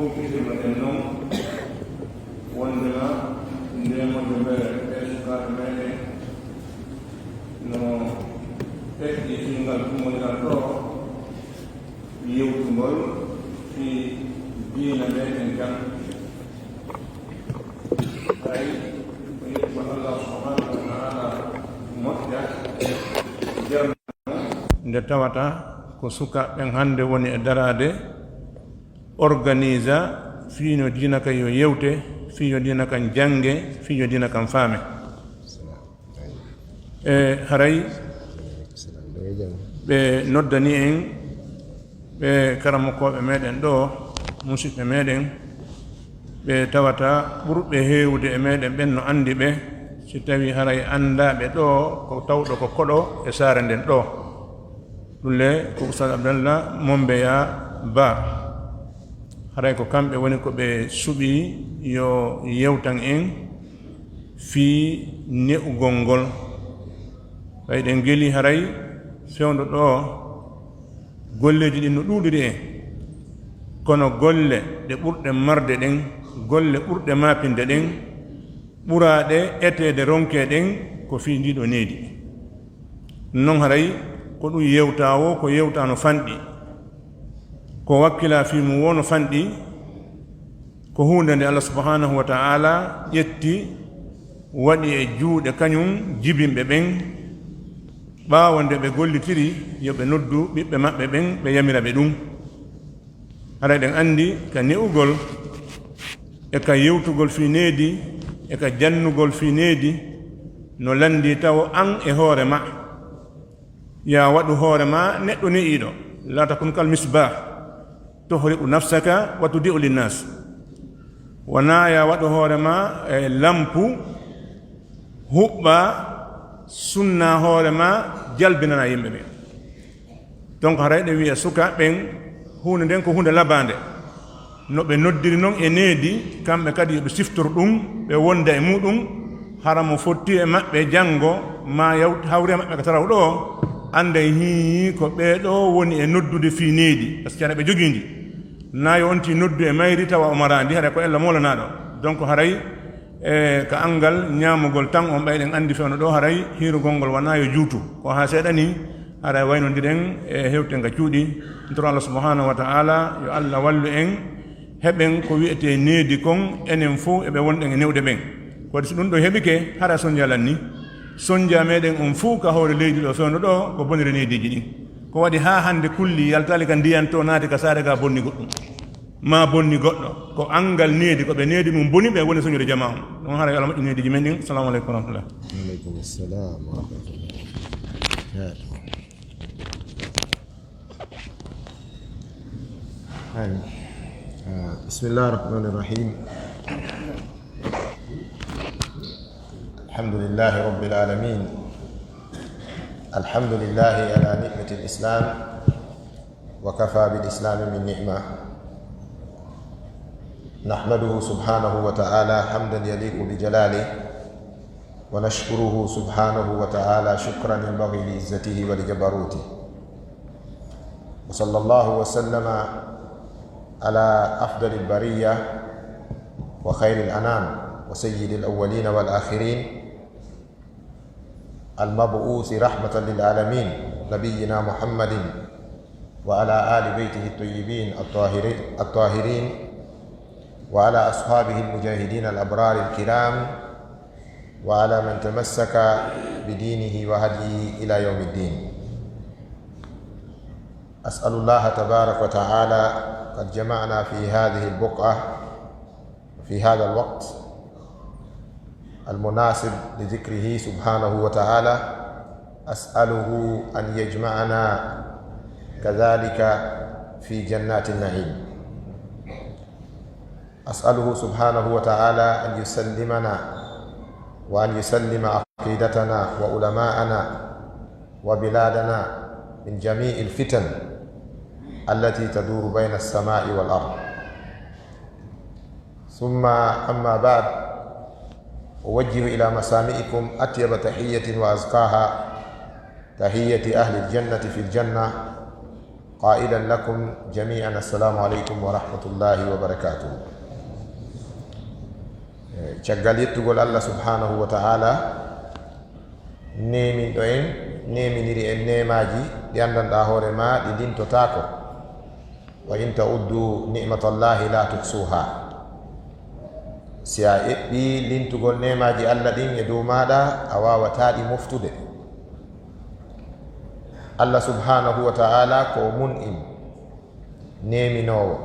compiti non wondema ndemode ɓe sukaɓe meɗen no feƴƴi fingal kumodiral ɗo yewtugol fi diina meɗen kan hay ko yettugo allah subhanahu wa taala moƴƴa jarno nde tawata ko sukaɓeɓen hannde woni e darade organisa fiino diina kan yo yewte fiino diina kan jange fiino diina kan faame e haray ɓe noddani en ɓe karamokoɓe meɗen ɗo musidɓe meɗen ɓe tawata ɓurɓe heewde e meɗen ɓen no andi ɓe si tawi haray anndaɓe ɗo ko tawɗo ko koɗo e saare nden ɗo ɗulle ko Oustaz Abdallah Mombeya Ba haray ko kamɓe woni ko ɓe suɓi yo yewtan en fii ne'ugol ngol ɓay ɗen geli haray fewndo ɗo golleji ɗin no ɗuuɗiri en kono golle ɗe ɓurɗe marde ɗen golle ɓurɗe mapinde ɗen ɓuraɗe etede ronke ɗen ko fii ndiɗo needi non haray ko ɗum yewta o ko yewta no fanɗi ko wakkila fimu wo no fanɗi ko hunde nde Allah subhanahu wa ta'ala ƴetti waɗi e juuɗe kañum jibinɓe ɓen ɓaawo nde ɓe gollitiri yo ɓe noddu ɓiɓɓe maɓɓe ɓen ɓe yamira ɓe ɗum haɗa ɗen anndi ka ne'ugol e ka yewtugol fi needi e ka jannugol fi needi no landi taw an e hoore ma ya waɗu hoore ma neɗɗo ne'iiɗo la takun kal misbah tuhriqu nafsaka wa tudi'u linnas wona ya waɗu hoore ma e lampu huɓɓa sunna hoore ma jalbinana yimɓe ɓe donc haray ɗe wiya sukaɓen hunde nden ko hunde labande no ɓe noddiri noon e needi kamɓe kadi yoɓe siftor ɗum ɓe wonda e muɗum hara mo fotti e maɓɓe janngo ma hawri e maɓɓe ko taraw ɗo ande hi ko ɓeeɗo woni e noddude fi needi par ce que ɓe jogindi nayo onti noddu e mayri tawa o marandi haɗa ko ella molanaɗo donc haray e ka angal ñamugol tan on ɓayɗen andi fewno ɗo haray hirugol ngol wona yo juutu ko ha seeɗa ni haɗa waynodiren e hewten ka cuuɗi ntoro Allah subhanahu wa ta'ala yo Allah wallu en heɓen ko wiyete needi kon enen fof eɓe wonɗen e newɗe ɓen kodi so ɗum ɗo heɓike hara sonjalan ni sonja meɗen on fuu ka hoore leydi ɗo fewno ɗo ko bonire neediji ɗin ko waɗi ha hande kulli yaltali ka ndiyanto naati ka saare ka bonni goɗɗum ma bonni goɗɗo ko angal needi ko ɓe needi mum boni ɓe woni soñude jama on ɗum hara yo Allah moƴƴu neediji men ɗin assalamu aleykum wa rahmatullah aleykum assalam wa rahmatullah بسم الله الرحمن الرحيم الحمد لله رب العالمين الحمد لله على نعمة الإسلام وكفى بالإسلام من نعمة نحمده سبحانه وتعالى حمدا يليق بجلاله ونشكره سبحانه وتعالى شكرا ينبغي لعزته ولجبروته وصلى الله وسلم على أفضل البرية وخير الأنام وسيد الأولين والآخرين المبعوث رحمة للعالمين نبينا محمد وعلى آل بيته الطيبين الطاهرين وعلى أصحابه المجاهدين الأبرار الكرام وعلى من تمسك بدينه وهديه إلى يوم الدين. أسأل الله تبارك وتعالى قد جمعنا في هذه البقعة في هذا الوقت المناسب لذكره سبحانه وتعالى أسأله أن يجمعنا كذلك في جنات النعيم. أسأله سبحانه وتعالى أن يسلمنا وأن يسلم عقيدتنا وعلماءنا وبلادنا من جميع الفتن التي تدور بين السماء والأرض. ثم أما بعد أوجه إلى مسامعكم أطيب تحية وأزكاها تحية أهل الجنة في الجنة قائلا لكم جميعا السلام عليكم ورحمة الله وبركاته. caggal yettugol Allah subhanahu wa ta'ala nemin ɗo en neminiri en nemaji ɗi andanɗa hoore ma ɗi lintotako. wa in ta'uddu ni'matallahi la tuksuha. si a eɓɓi lintugol nemaji Allah ɗin e dow maɗa a wawata ɗi moftude. Allah subhanahu wa ta'ala ko mun'im, neminowo.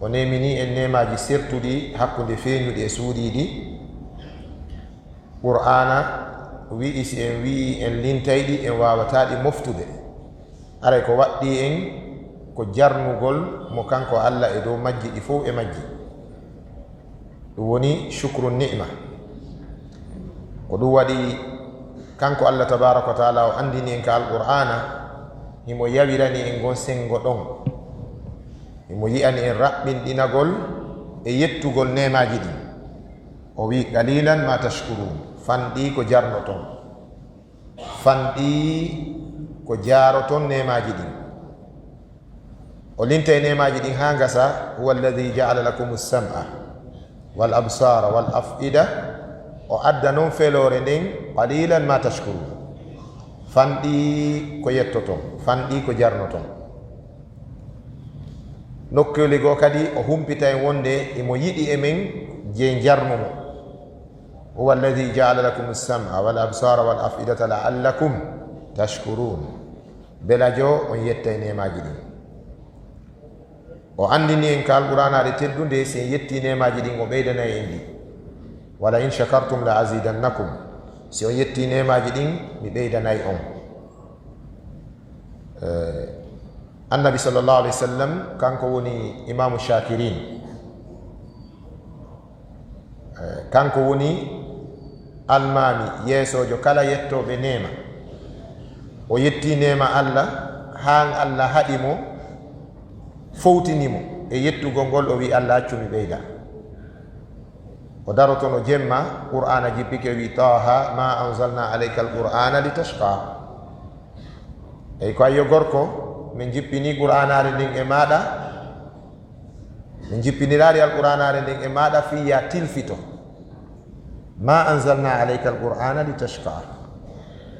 o nemini en nemaji sertuɗi hakkude feeñuɗi e suuɗiɗi. qur'ana wi'i si en wi'i en lintayɗi en wawataɗi moftude. aray ko waɗɗi en ko jarnugol mo kanko Allah e dow majji ɗi fof e majji. ɗum woni shukru ni'ma. ko ɗum waɗi kanko Allah tabaraka wa taala o andini en ka alqur'ana himo yawirani en gon sengo ɗon. himo yi'ani en raɓɓinɗinagol e yettugol nemaji ɗin. o wi qalilan ma tashkurun. fanɗi ko jarnoton, fanɗi ko jaroton nemaji ɗin. o linta e nemaji ɗin ha gasa huwa alladi ja'ala lakum as-sam'a wal absara wal af'ida. o adda noon felore nden qalilan ma tashkurun. fanɗi ko yettoton, fanɗi ko jarnoton. nokkoli goo kadi o humpita en wonde imo yiɗi e men je jarnumo. huwa alladi ja'ala lakum as-sam'a wal absara wal af'idata la'allakum tashkurun. belajo on yetta e nemaji ɗin. o andini en ka alqur'anaɗe teddunde si en yetti nemaji ɗin o ɓeydanayi en ɗi. wala in shakartum la azidannakum. si on yetti nemaji ɗin mi ɓeydanayi on. annabi sallallahu alaihi wasallam kanko woni imamu shakirin. kanko woni almami yeesojo kala yettoɓe nema. o yetti nema Allah han Allah haɗimo fowtinimo e yettugol ngol. o wi Allah accumi ɓeyda. o darotono jemma qur'ana jippike wi taha ma anzalna alayka alqur'ana litashqa. eyi ko ayyo gorko min jippini qur'anare ndin e maɗa, min jippinirari alqur'anare ndin e maɗa fi ya tilfito. ma anzalna alayka alqur'ana litashqa.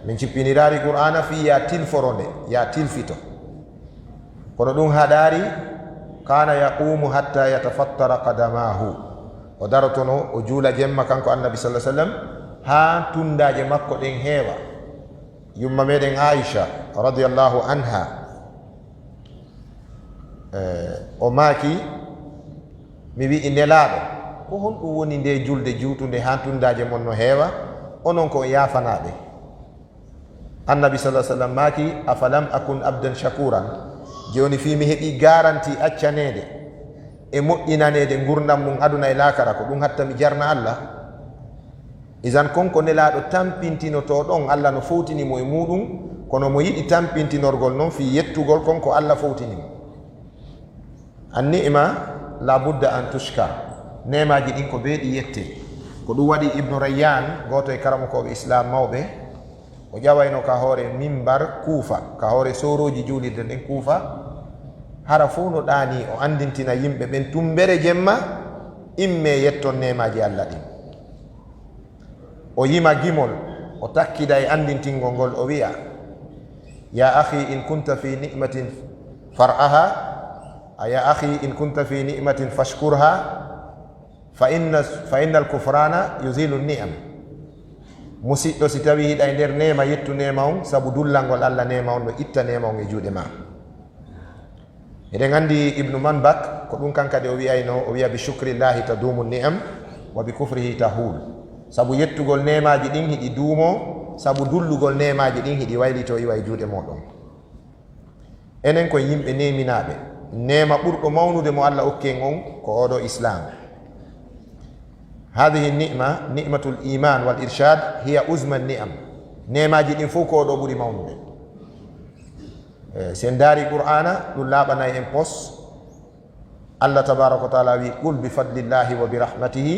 min jippinirari qur'ana fi ya tilforonde, ya tilfito. kono ɗum haɗari kana yaqumu hatta yatafattara qadamahu. o darotono o juula jemma kanko annabi sallallahu alaihi wasallam ha tundaje makko ɗen heewa. yumma meɗen Aisha radiyallahu anha o maaki mi wi'i nelaɗo ko honɗum woni nde julde juutunde ha tundaje mon no heewa, onon ko yafanaɓe. annabi sallallahu alaihi wasallam maaki afalam akun abdan shakuran. joni fi mi heɓi garanti accanede e moƴƴinanede gurdam mum aduna e lakara ko ɗum hatta mi jarna Allah. isan konko nelaɗo tampintinoto ɗon Allah no fowtinimo e muɗum, kono mo yiɗi tampintinorgol noon fi yettugol konko Allah fowtinimo. an ni'ma la budda an tushkar. nemaji ɗin ko beeɗi yette. ko ɗum waɗi ibnu rayyan goto e karamokoɓe islam mawɓe o ƴawayno ka hoore mimbar kuufa, ka hoore soroji juulirde nden kuufa. hara fof no ɗaani o andintina yimɓe ɓen tumbere jemma imme yetton nemaji Allah ɗin. o yima gimol o takkida e andintingol ngol. o wi'a ya akhi in kunta fi ni'matin far'aha ya akhi in kunta fi ni'matin fashkurha fa inna al-kufrana yuzilu ni'am. musidɗo si tawi hiɗa e nder nema yettu nema on, sabu dullangol Allah nema on no itta nema on e juuɗe ma. eɗen andi ibnu manbak ko ɗum kankade o wiyayno, o wiya bi shukrillahi tadumu ni'am wa bi kufrihi tahul. sabu yettugol nemaji ɗin hiɗi duumo, sabu dullugol nemaji ɗin hiɗi waylito iwa e juuɗe moɗon. enen ko yimɓe neminaɓe, nema ɓurɗo mawnude mo Allah okken on ko oɗo islam. hadihi ni'ma ni'matul iman wal irshad hiya uzma ni'am. nemaji ɗin fof ko oɗo ɓuri mawnude. sen daari qur'ana ɗum laaɓanayi en pos. Allah tabaraka wa taala wi qul bi fadlillahi wa bi rahmatihi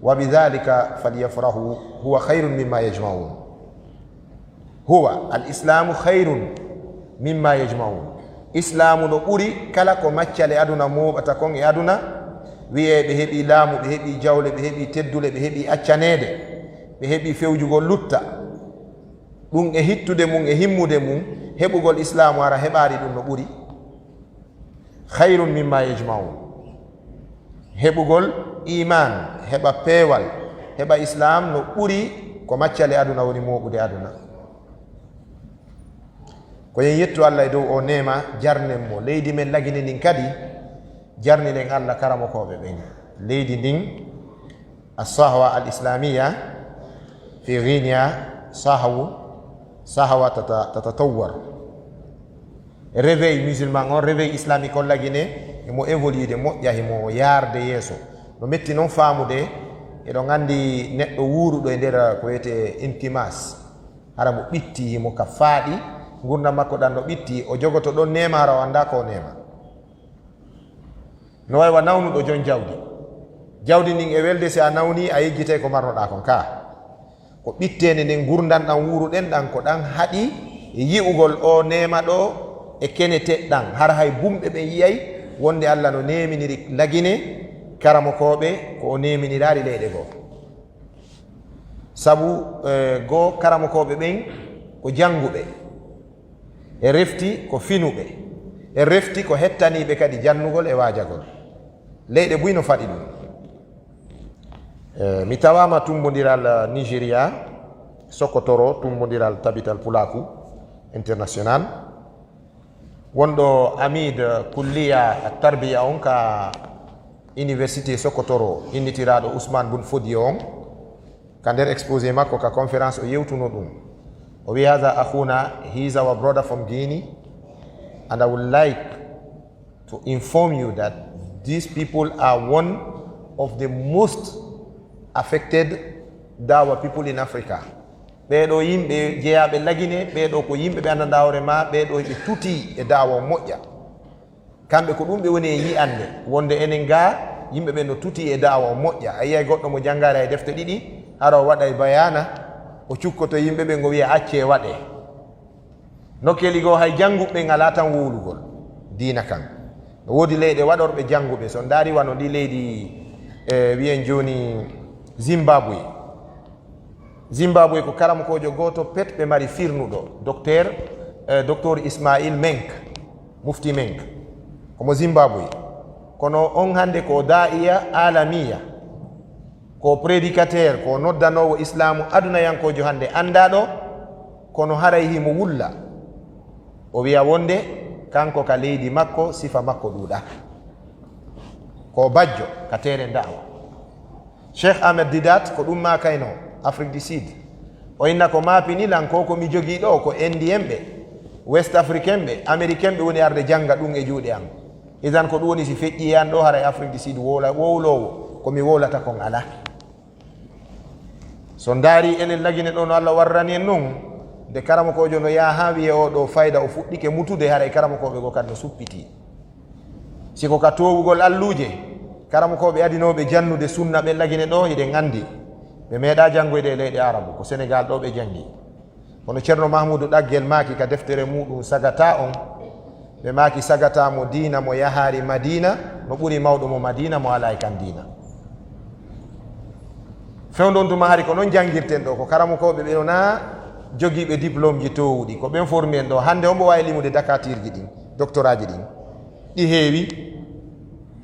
wa bi dhalika falyafrahu huwa khayrun mimma yajma'un. huwa al islamu khayrun mimma yajmaun. Islamu no ɓuri kala ko maccale aduna moɓata kon e aduna, wiye ɓe heɓi laamu, ɓe heɓi jawle, ɓe heɓi teddule, ɓe heɓi accanede, ɓe heɓi fewjugol lutta. ɗum e hittude mum e himmude mum, heɓugol islamu ara heɓari ɗum no ɓuri. Khairun mimma yajmaun. Heɓugol iman, heɓa peewal, heɓa islam no ɓuri ko maccale aduna woni moɓude aduna. ko yen yettu Allah e dow o nema jarnen mo leydi men lagini ndin kadi jarnilen Allah karamokoɓe ɓen. leydi ndin as-sahwa al-islamiyya fi Ghinia sahwa tatatawwar. Réveil musulman on, réveil islamique on lagine emo évolude moƴƴa himo yarde yeeso. no metti noon faamude eɗon andi neɗɗo wuuruɗo e nder ko wiyete intimas, hara mo ɓitti himo ka faaɗi gurdam makko ɗan no ɓitti, o jogoto ɗon nema hara o anda ko nema. no waywa nawnuɗo jon jawdi ndin e welde si a nawni a yejjitay ko marnoɗa kon ka, ko ɓittende nden gurdam ɗan wuuruɗen ɗan ko ɗan haɗi e yi'ugol o nema ɗo e kene teɗɗan, har hay bumɓe ɓe yiyay wonde Allah no neminiri lagine karamokoɓe ko o neminirari leyɗe goo. sabu goo karamokoɓe ɓen ko janguɓe, e refti ko finuɓe, e refti ko hettaniɓe kadi jannugol e wajagol. leyɗe buyno faɗi ɗum. mi tawama tumbodiral Nigéria Sokotoro, tumbodiral Tabital Pulaku international. wonɗo amid kulliya tarbiya on ka université Sokotoro innitiraɗo Ousmane Boun Fodio on, ka nder exposé makko ka conférence o yewtuno ɗum. o wi hadha akhuna, he is our brother from Guinea, and I would like to inform you that these people are one of the most affected dawa people in Africa. ɓeɗo yimɓe jeeyaɓe lagine, ɓeɗo ko yimɓe ɓe andanda hoore ma, ɓeɗo ɓe tuti e dawa moƴƴa. kamɓe ko ɗum ɓe woni e yiyande wonde enen ga yimɓe ɓe no tuti e dawa moƴƴa. a yiyay goɗɗo mo janngare e defte ɗiɗi hara o waɗa e bayana o cukkoto yimɓe ɓe ngo wiya acce waɗe. nokkeli goo hay janguɓe ngala tan wowlugol diina kan. no woodi leyɗe waɗorɓe janguɓe, so ndaari wano ɗi leydi wiyen joni Zimbabwe ko karamokojo goto pet ɓe mari firnuɗo docteur Ismail Menk, mufti Menk, komo Zimbabwe. kono on hande ko da'iya alamiya, ko prédicateur, ko noddanowo islamu adunayankojo hande andaɗo, kono haray himo wulla. o wiya wonde kanko ka leydi makko sifa makko ɗuuɗa, ko bajjo ka tere da'wa. Cheikh Ahmed Didat ko ɗum ma kayno Afrique du Sud. o inna ko maapinilan ko komi jogii ɗo ko indien ɓe, west africain ɓe, américain ɓe woni arde janga ɗum e juuɗe am. idan ko ɗum woni si feƴƴi yan ɗo haray Afrique du Sud wowlowo komi wowlata kon ala. so ndaari enen lagine ɗo no Allah warrani en noon, nde karamokojo no yaha ha wiye o ɗo fayda o fuɗɗike mutude, haray karamokoɓe go kadi no suppiti. siko ka towugol alluje karamokoɓe adinoɓe jannude sunna ɓe lagine ɗo hiɗen andi ɓe meeɗa janngoyde e leyɗe arabu, ko Sénégal ɗo ɓe jangi. kono ceerno Mahmoudou ɗaggel maaki ka deftere muɗum sagata on, ɓe maaki sagata mo diina mo yahari Madina no ɓuri mawɗo mo Madina mo ala e kan diina. fewndon tuma hari ko noon jangirten ɗo, ko karamokoɓe ɓe na jogiiɓe diplôme ji towuɗi, ko ɓen formi en ɗo. hande ombo wawi limude dakatirji ɗin, doctorat ji ɗin ɗi heewi.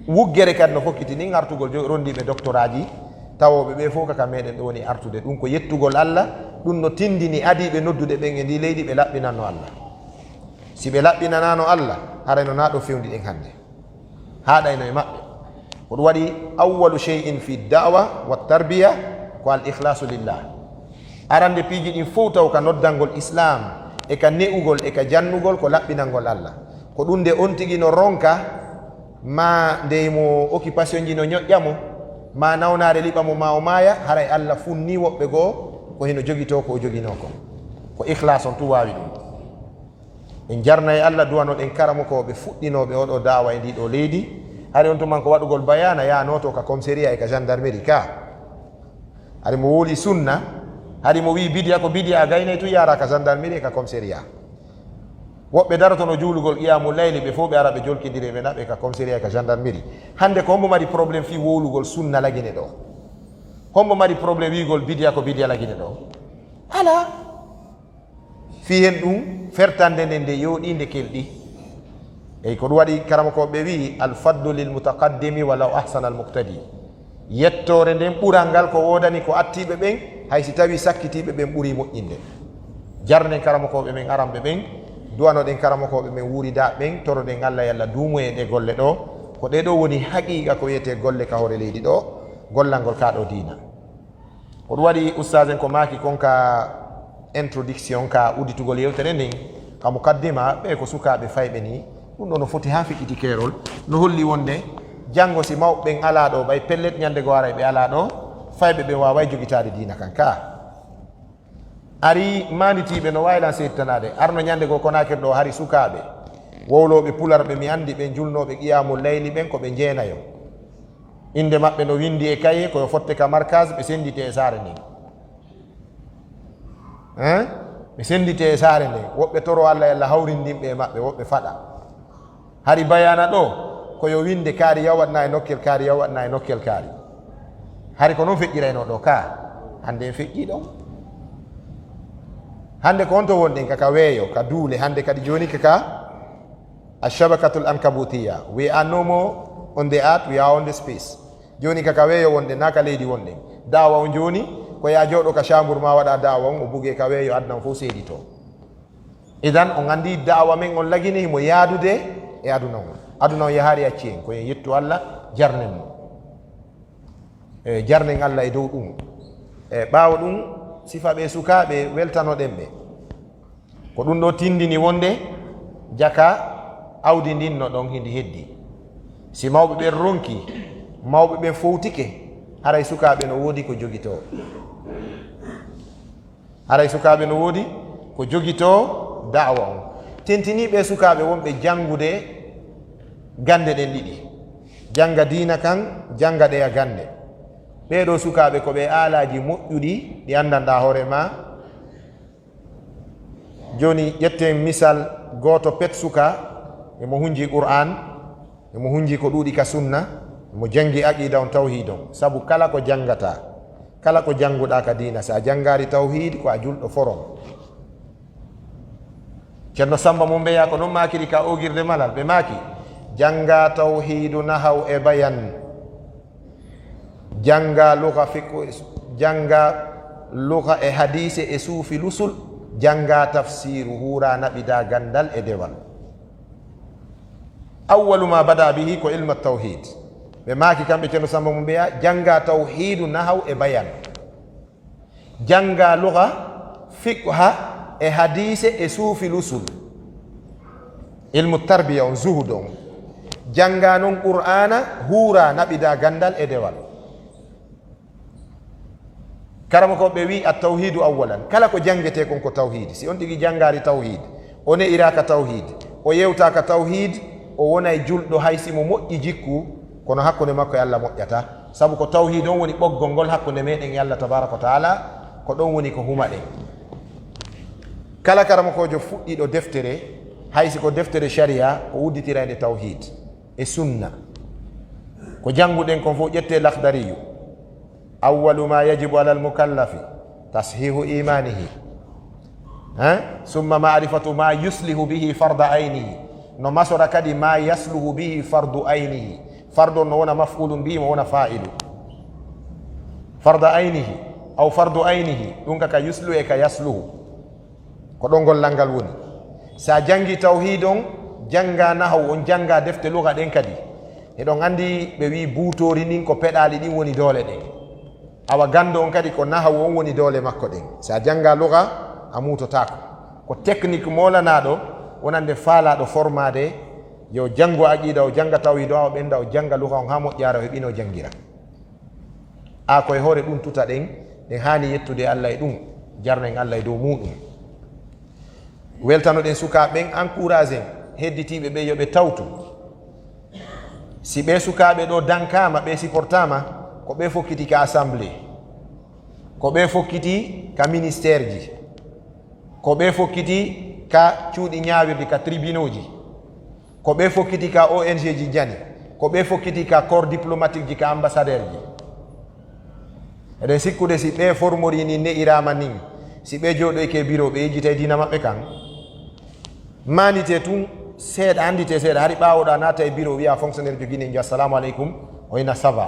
wuggere kadi no hokkiti ni artugol rondiɓe doctorat ji tawoɓe ɓe fof kaka meɗen ɗo woni artude. ɗum ko yettugol Allah, ɗum no tindini adiɓe noddude ɓen e ndi leydi ɓe laɓɓinanno Allah. si ɓe laɓɓinanano Allah harayno na ɗo fewndi ɗen hande haɗayno e maɓɓe. ko ɗum waɗi awwalu shay'in fi da'wa wa tarbiya ko al ikhlasu lillah. arande piiji ɗin fof taw ka noddangol islam e ka ne'ugol e ka jannugol ko laɓɓinangol Allah. ko ɗum nde on tigi no ronka ma nde mo occupation ji no ñoƴƴamo, ma nawnare liɓamo ma o maaya, haray Allah funni woɓɓe goo ko hino jogito ko o jogino ko ikhlas on tu wawi ɗum. en jarnayi Allah duwanoɗen karamokoɓe fuɗɗinoɓe oɗo dawa e ndiɗo leydi. hari on tuman ko waɗugol bayana yanoto ka commissariat e ka gendarmerie ka, hari mo woli sunna, hari mo wi bidiya ko bidiya gaynay tu yara ka gendarmerie e ka commissariat. woɓɓe darotono juulugol qiyamu layli ɓe fof ɓe ara ɓe jolkidiri ɓe naɓe ka commissariat ka gendarmerie hande ko hombo mari probléme fi wowlugol sunna lagine ɗo hombo mari probléme wigol bidiya ko bidiya lagine ɗo ala fi hen ɗum fertande nde nde yooɗi nde kelɗi eyi ko ɗum waɗi karamakoɓe wi alfaddu lil mutaqaddimi walaw ahsana al muqtadi yettore nden ɓural ngal ko wodani ko attiɓe ɓen haysi tawi sakkitiɓe ɓen ɓuuri moƴƴinde jarnen karamakoɓe men aranɓe ɓen duwanoɗen karamakoɓe men wurida ɓen toroɗen allah yallah duumoye ɗe golle ɗo ko ɗeɗo woni haqiqa ko wiyete golle ka hoore leydi ɗo gollal ngol kaɗo diina ko ɗum waɗi oustage en ko maki kon ka introduction ka udditugol yewtere nden ka mukaddima ɓe ko sukaɓe fayɓe ni ɗum ɗo no foti ha fikkiti keerol no holli wonde janngo si mawɓe ɓen ala ɗo ɓay pellet ñande go ara ɓe ala ɗo fayɓe ɓen waway jogitade diina kan ka ari manditiɓe no waylan settanade arno ñande go konakir ɗo hari sukaɓe wowloɓe pularɓe mi andi ɓe julnoɓe qiyamu layli ɓen ko ɓe jeenayo inde maɓɓe no windi e kaye koyo fotte ka markage ɓe sendite e saare nden ɓe sendite e saare nden woɓɓe toro allah yallah hawrindinɓe e maɓɓe woɓɓe faɗa hari bayana ɗo koyo winde kaari yawatna e nokkel kaari yawatna e nokkel kaari hari ko noon feƴƴirayno ɗo ka hande en feƴƴi ɗon hande ko honto wonɗen kaka weeyo ka duule hande kadi joni kaka ashabakatul ankabutiya we are no more on the earth, we are on the space joni kaka weeyo wonɗen naka leydi wonɗen dawa o joni ko ya jooɗo ka chambour ma waɗa dawa on o bugue ka weeyo adnan fof seedi to idan on andi dawa men on lagini himo yaadude e aduna on aduna on yahari acci en koyen yettu allah jarnen mo jarnen allah e dow ɗum e ɓaawo ɗum sifa ɓe sukaɓe weltanoɗen ɓe ko ɗum ɗo tindini wonde jaka awdi ndin no ɗon hindi heddi si mawɓe ɓen ronki mawɓe ɓen fowtike haray sukaɓe no woodi ko jogito haray sukaɓe no woodi ko jogito da'wa on tentiniɓe sukaɓe wonɓe jangude gande ɗen ɗiɗi janga diina kan janga ɗeya gande ɓeɗo sukaɓe ko ɓe aalaji moƴƴuɗi ɗi andanɗa hoore ma joni ƴetten misal goto pet suka emo hunji qur'an emo hunji ko ɗuuɗi ka sunna emo jangi aqida on tawhid on saabu kala ko jangata kala ko janguɗa ka diina sa jangari tawhid ko a julɗo foron ceerno samba mo mbeya ko ɗon makiri ka ogirde malal ɓe maki janga tawhidu nahaw e bayan janga luga fiqhu janga luga e hadise e suufi lusul janga tafsiru hura naɓida gandal e dewal awwalu ma bada bihi ko ilmu tawhid ɓe maki kamɓe ceerno samba mo mbeya janga tawhidu nahaw e bayan janga luga fiqha e hadise e suufi lusul ilmu tarbiya on zuhud on janga noon qur'ana hura naɓida gandal e dewal karama ko ɓe wi at tawhidu awalan kala ko jangete kon ko tawhid si on ɗigui jangari tawhid o ne'iraka tawhid o yewtaka tawhid o wonay julɗo haysimo moƴƴi jikku kono hakkude makko e allah moƴƴata saabu ko tawhid on woni ɓoggol ngol hakkude meɗen e allah tabaraka wa taala ko ɗon woni ko huma ɗen kala karama kojo fuɗɗiɗo deftere haysi ko deftere sharia o udditirande tawhid e sunna ko janguɗen kon fof ƴette lakhdariyu awwalu ma yajibu ala almukallafi tashihu imanihi summa marifatu ma yuslihu bihi farda aynihi no masora kadi ma yasluhu bihi fardu aynihi fardu no wona maf'ulun bihi mo wona fa'ilu farda aynihi aw fardu aynihi ɗum kaka yuslu e ka yasluhu ko ɗon gollal ngal woni sa jangi tawhid on janga nahaw on janga defte luga ɗen kadi eɗon andi ɓe wi buutori nin ko peɗali ɗin woni doole ɗen awa gando on kadi ko nahaw on woni doole makko ɗen sa janga luga a mutotako ko technique molanaɗo wonande faalaɗo formade yo jango aqida o janga tawhid o awa ɓenda o janga luga on ha moƴƴara o heɓino jangira a koye hoore ɗum tuta ɗen ɗen hani yettude allah e ɗum jarnen allah e dow muɗum weltanoɗen sukaɓen encouragé hedditiɓe ɓe yoɓe tawtu si ɓe sukaɓe ɗo dankama ɓe supportama ko ɓe fokkiti ka assemblé ko ɓe fokkiti ka ministére ji ko ɓe fokkiti ka cuuɗi ñaawirdi ka tribunaux ji ko ɓe fokkiti ka ONG ji jani ko ɓe fokkiti ka corps diplomatique ji ka ambassadeur ji eɗen sikkude si ɓe formori ni ne'irama nin si ɓe jooɗoyke bureau ɓe yejjita dina maɓɓe kan manite tun seeɗa andite seeɗa hari ɓawoɗa naata e bureau wiya fonctionnaire joguine jo assalamu aleykum o wina ça va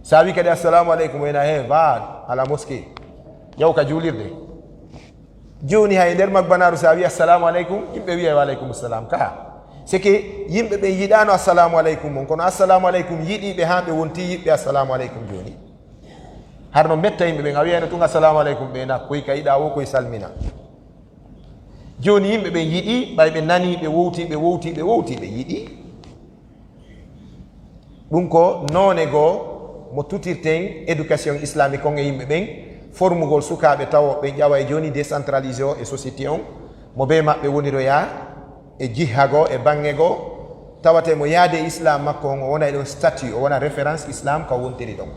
sa wi kadi assalamu aleykum o wina he va à la mosquée yaw ka juulirde joni hay nder magbanaru sa wi assalamu aleykum yimɓe wiya wa aleykum salam ka c'est que yimɓe ɓe yiɗano assalamu aleykum on kono assalamu aleykum yiɗiɓe ha ɓe wonti yiɓɓe assalamu aleykum joni harno metta yimɓe ɓe a wiyano tun assalamu aleykum ɓe na koy ka yiɗa wo koye salmina joni yimɓe ɓe yiɗi ɓay ɓe nani ɓe wowti ɓe yiɗi ɗum ko none goo mo tutirten éducation islamique on e yimɓe ɓen formugol sukaɓe taw ɓe ƴawa e joni décentralisé o e société on mo be maɓɓe woniroya e jihha goo e bange goo tawate mo yaade islam makko on o wona e ɗon statut o wona référence islam ka wontiri ɗon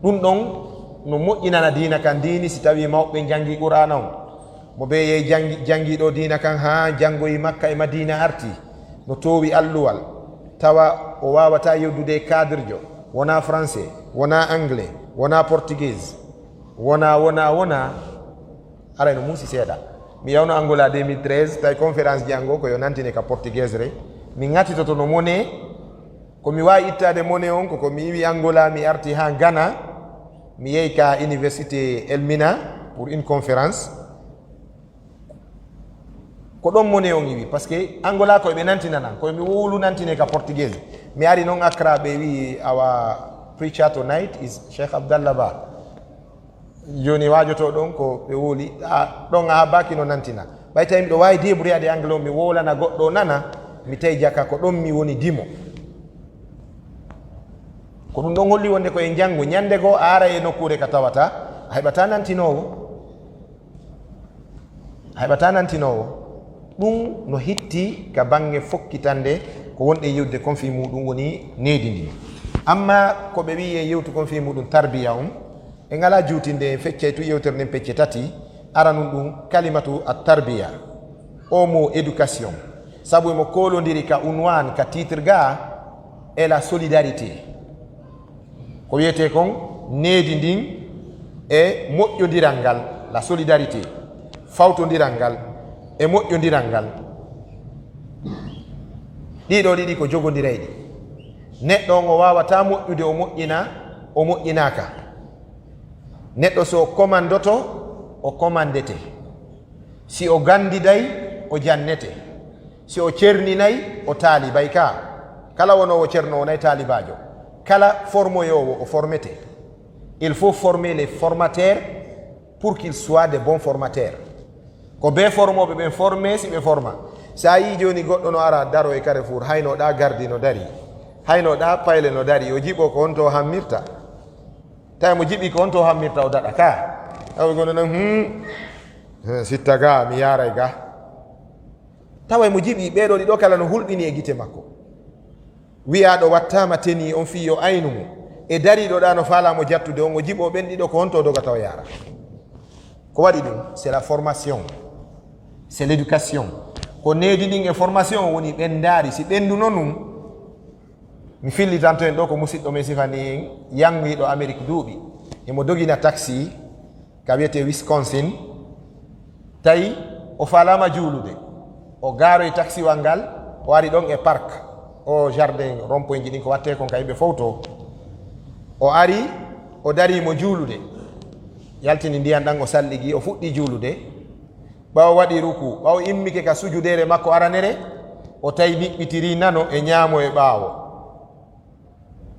ɗum ɗon no moƴƴinana dina kan dini si tawi mawɓe jangi qur'ana on mo be yehi jangiɗo dina kan ha jangoyi makka e madina arti no towi alluwal tawa o wawata yewdude cadre jo wona français wona anglais wona portugais wona ara no muusi seeɗa mi yawno angola 2013 tawi conférence jango ko yo nantine ka portugais re mi ŋatitoto no monnaie komi wawi ittade monnaie on koko mi yiwi angola mi arti ha Ghana mi yehi ka université Elmina pour une conférence ko ɗon monnaie on yiwi par ce que angola koye ɓe nantinanan koye mi wowlu nantine ka portugais mi ari noon Accra ɓe wi our preacher tonight is Cheikh Abdallah Ba joni wajoto ɗon ko ɓe woli ɗon a baki no nantina ɓay tawi miɗo wawi débrouillade anglais o mi wowlana goɗɗo nana mi tawi jaka ko ɗon mi woni dimo ko ɗum ɗon holli wonde koye janggo ñande goo a ara e nokkure ka tawata a heɓata nantinowo ɗum no hitti ka bange fokkitande ko wonɗe yewde konfi muɗum woni needi ndi amma ko ɓe wi e yewtu konfi muɗum tarbiya on e ngala juutinde en feccay tu yewtere nden pecce tati aranum ɗum kalimatu a tarbiya o mo éducation sabu emo kolodiri ka unwan ka titre ga e la solidarité ko wiyete kon needi ndin e moƴƴodiral ngal la solidarité fawtodiral ngal e moƴƴodiral ngal ɗiɗo ɗiɗi ko jogodirayɗi neɗɗo on o wawata moƴƴude o moƴƴinaka neɗɗo so commandoto o commandete si o gandiday o jannete si o cerninayi o taalibay ka kala wonowo cernowo nayi taalibajo kala formoyowo o formete il faut former les formateurs pour qu'ils soient de bons formateurs ko be formoɓe ɓen formé si ɓe forma sa yi joni goɗɗo no ara daro e Carrefour haynoɗa gardi no dari haynoɗa payle no dari o jiɓo ko on to hammirta tawi mo jiɓi ko on to hammirta o daɗa ka tawi gono nan sitta ga mi yaray ga tawa mo jiɓi ɓeɗo ɗiɗo kala no hulɓini e guite makko wiyaɗo wattama teni on fi yo aynu mo e dariɗo ɗa no falamo jattude on o jiɓo ɓen ɗiɗo ko honto dogata o yara ko waɗi ɗum c'est la formation c'est l'éducation ko needi ɗin e formation woni ɓendari si ɓenduno num mi fillitanto en ɗo ko musidɗo men sifani en yangiɗo Amérique duuɓi emo dogina taxi ka wiyete Wisconsin tawi o falama juulude o gaaroy taxi wal ngal o ari ɗon e parc o jardin rond-point ji ɗin ko watte kon ka yimɓe fowto o ari o darimo juulude yaltini ndiyan ɗan o salligi o fuɗɗi juulude ɓawo waɗi ruku ɓawo immike ka sujudere makko aranere o tawi miɓɓitiri nano e ñaamo e ɓaawo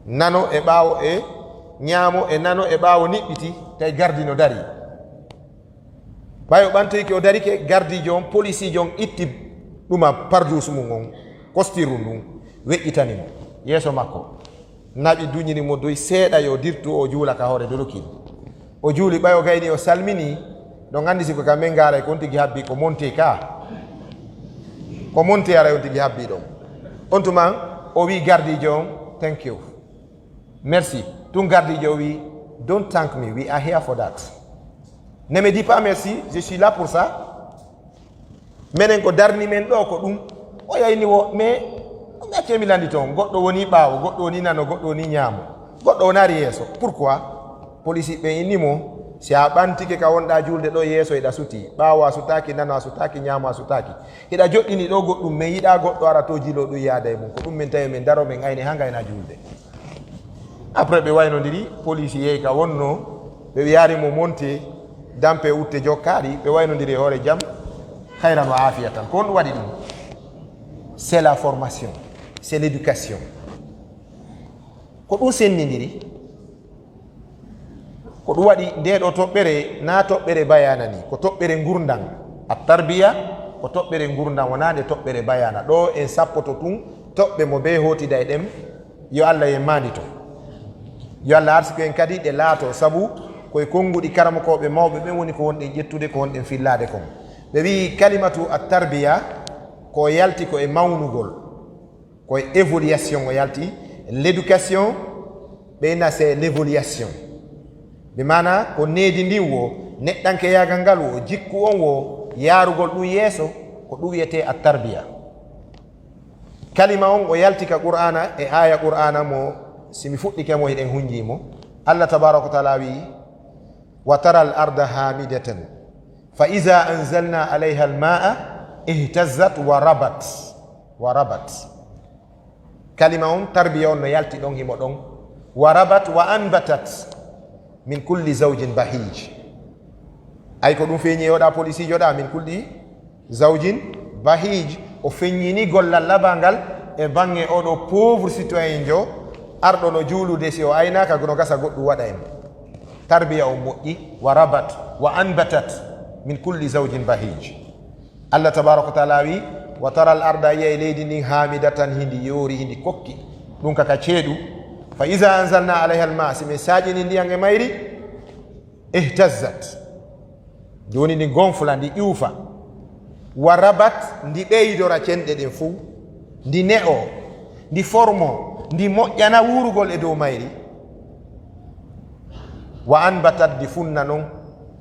nano e ɓaawo e ñaamo e nano e ɓaawo niɓɓiti tawi gardi no dari ɓay o ɓantoyki o darike gardijo on policijo on itti ɗuma pardus mum on kostiru ndun weƴƴitanimo yeeso makko naɓi duñinimo doy seeɗa yo dirtu o juula ka hoore dolokil o juuli ɓay o gayni o salmini ɗo gandi siko ka men garay ko on tigi habbi ko monte ka ko monte ara on tigi habbi ɗon on tuma o wi gardijo on thank you merci tun gardijo o wi don't thank me we are here for that Ne me dis pas merci, je suis là pour ça. Menen ko darni men ɗo ko ɗum o yayni wo mais mi accemi landi toon goɗɗo woni ɓaawo goɗɗo woni nano goɗɗo woni ñaamo goɗɗo wonari yeeso pourquoi police ɓe innimo si a ɓantike ka wonɗa julde ɗo yeeso eɗa suti ɓaawo a sutaki nano a sutaki ñaamo a sutaki eɗa joɗɗini ɗo goɗɗum mais yiɗa goɗɗo ara to jilo ɗum yaada e mum ko ɗum min tawi min daro min ayni ha gayna julde après ɓe waynodiri police yeeyi ka wonno ɓe yarimo monte dampe utte jokkaaɗi ɓe waynodiri e hoore jaam hayran wa afiya tan ko on ɗum waɗi ɗum c'est la formation c'est l'éducation ko ɗum sennidiri ko ɗum waɗi nde ɗo toɓɓere na toɓɓere bayana ni ko toɓɓere gurdan a tarbiya ko toɓɓere gurdan wona nde toɓɓere bayana ɗo en sappoto tun toɓɓe mo be hotida e ɗem yo allah en mandi to yo allah arsiko en kadi ɗe laato sabu koye konnguɗi karamakoɓe mawɓe ɓen woni ko wonɗen ƴettude ko wonɗen fillade kon ɓe wi kalimatu a tarbiya ko yalti ko e mawnugol koye évolution o yalti l'éducation ɓeyna c'est l'évolution ɓe mana ko needi ndin wo neɗɗanke yagal ngal wo jikku on wo yaarugol ɗum yeeso ko ɗum wiyete a tarbiya kalima on o yalti ka qur'ana e aya qur'ana mo simi fuɗɗikemo hiɗen hunjimo allah tabaraka wa taala wi wa tara al arda hamidatan fa ida anzalna alayha al ma'a ihtazzat wa rabat kalima on tarbiya on no yalti ɗon himo ɗon wa rabat wa anbatat min kulli zawjin bahij ay ko ɗum feeñi oɗa police joɗa min kulli zawjin bahij o feññini gollal labangal e bange oɗo pauvre citoyen jo arɗo no juulude si o aynaka no gasa goɗɗum waɗa en tarbiya o moƴƴi wa rabat wa anbatat min kulli zawjin bahij allah tabaraka wa taala wi wa tara al arda yiya e leydi ndin hamidatan hindi yoori hindi kokki ɗum kaka ceeɗu fa ida anzalna alayha al ma simin saƴini ndiyan e mayri ihtazzat joni ndi gonfla ndi ƴuufa wa rabat ndi ɓeydora cenɗe ɗen fuu ndi ne'o ndi formo ndi moƴƴana wurugol e dow mayri wa anbatat ndi funna noon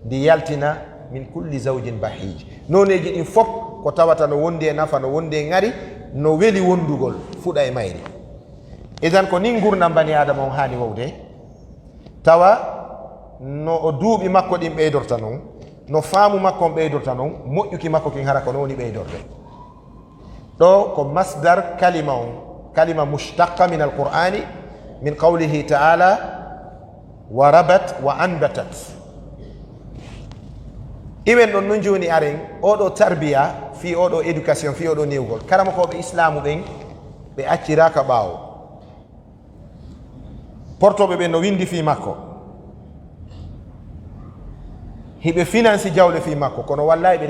ndi yaltina min kulli zawjin bahij noneji ɗin fof ko tawata no wondi e nafa no wondi e ŋari no weli wondugol fuɗa e mayri idan ko nin gurdam bani adama on hani wowde tawa no o duuɓi makko ɗin ɓeydorta noon no faamu makko on ɓeydorta noon moƴƴuki makko kin hara ko no woni ɓeydorde ɗo ko masdar kalima on kalima mushtaqa min alqur'ani min qawlihi ta'ala wa rabat wa anbatat imen ɗon non joni aren oɗo tarbiya fi oɗo éducation fi oɗo newgol karama koɓe islamu ɓen ɓe acciraka ɓaawo portoɓe ɓe no windi fi makko hiɓe finance jawle fi makko kono wallahi ɓe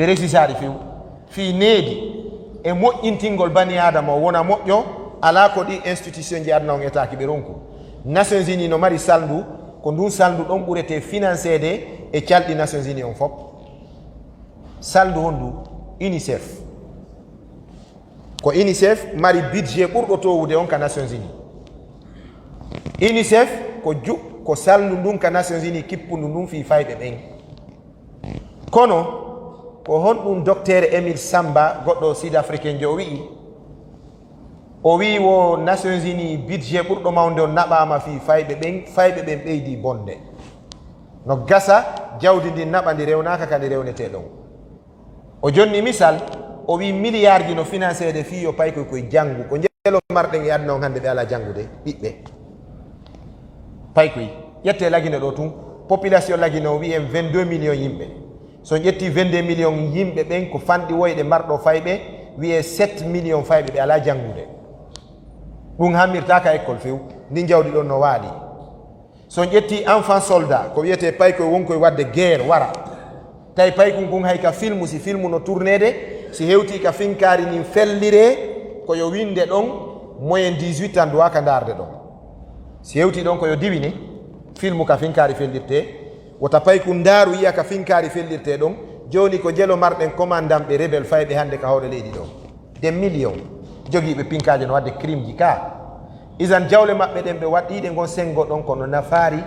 resi saari fi needi e moƴƴintingol bani adama o wona moƴƴo ala ko ɗi institution ji aduna on etaki ɓe ronku nations unis no mari salndu ko ndun salndu ɗon ɓurete financede e calɗi nations unis on fof salndu hondu unicef ko unicef mari budget ɓurɗo towude on ka nations unis unicef ko salndu ndun ka nations unis kippundu ndun fi fayɓe ɓen kono ko honɗum docteur Émile Samba goɗɗo sud africain jo o wi wo nations unis budget ɓurɗo mawde o naɓama fi fayɓe ɓen ɓeydi bonde no gasa jawdi ndi naɓa ndi rewnaka kadi rewnete ɗon o jonni misal o wi milliard ji no financede fi yo paykoy koye janggu ko jelo marɗen e aduna on hande ɓe ala janggude ɓiɓɓe paykoy ƴette lagine ɗo tun population lagine o wi en 22 millions yimɓe so ƴetti 22 millions yimɓe ɓen ko fanɗi woyɗe marɗo fayɓe wiye 7 millions fayɓe ɓe ala janggude ɗum hammirtaka école few ndi jawdi ɗon no waaɗi so ƴetti enfant soldat ko wiyete paykoye wonkoye wadde guerre wara tawi paykum kum hay ka filmu si filmu no tournede si hewti ka finkari nin fellire koyo winde ɗon moyen 18 ans duwaka darde ɗon si hewti ɗon koyo diwini filmu ka finkari fellirte wota paykum daaru yiya ka finkari fellirte ɗon joni ko jelo marɗen commandant ɓe rebel fayɓe hande ka hawɗe leydi ɗon des millions jogiiɓe pinkaji no wadde crime ji ka isan jawle maɓɓe ɗen ɓe waɗɗiɗe gon sengo ɗon kono nafaari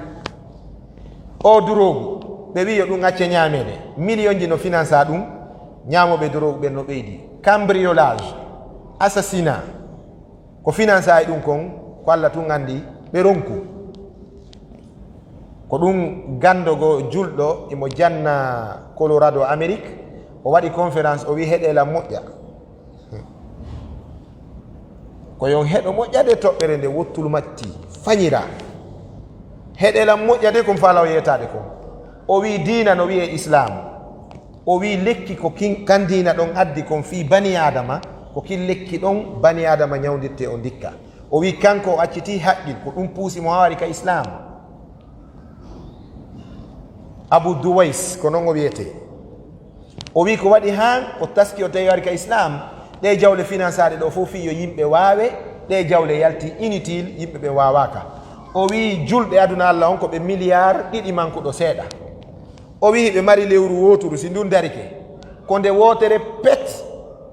o durogu ɓe wi yo ɗum acce ñamede million ji no finance ɗum ñamoɓe durogu ɓen no ɓeydi cambriolage assassinat ko finance ay ɗum kon ko Allah tun andi ɓe ronku ko ɗum gandogo julɗo imo janna Colorado Amérique o waɗi conférence o wi heɗelam moƴƴa ko yon heɗo moƴƴade toɓɓere nde wottulu matti fañira heɗelam moƴƴade kom faalaw yetade kon o wi diina no wiye islam o wi lekki ko kan diina ɗon addi kon fi bani adama ko kin lekki ɗon bani adama ñawdirte o dikka o wi kanko o acciti haqqil ko ɗum puusimo ha wari ka islam Abu Duwais ko noon o wiyete o wi ko waɗi han o taski o tawi wari ka islam ɗe jawle financade ɗo fof fi yo yimɓe waawe ɗe jawle yalti inutile yimɓe ɓe wawaka o wi julɓe aduna Allah on ko ɓe milliard ɗiɗi mankuɗo seeɗa o wi ɓe mari lewru woturu si ndun darike ko nde wotere pet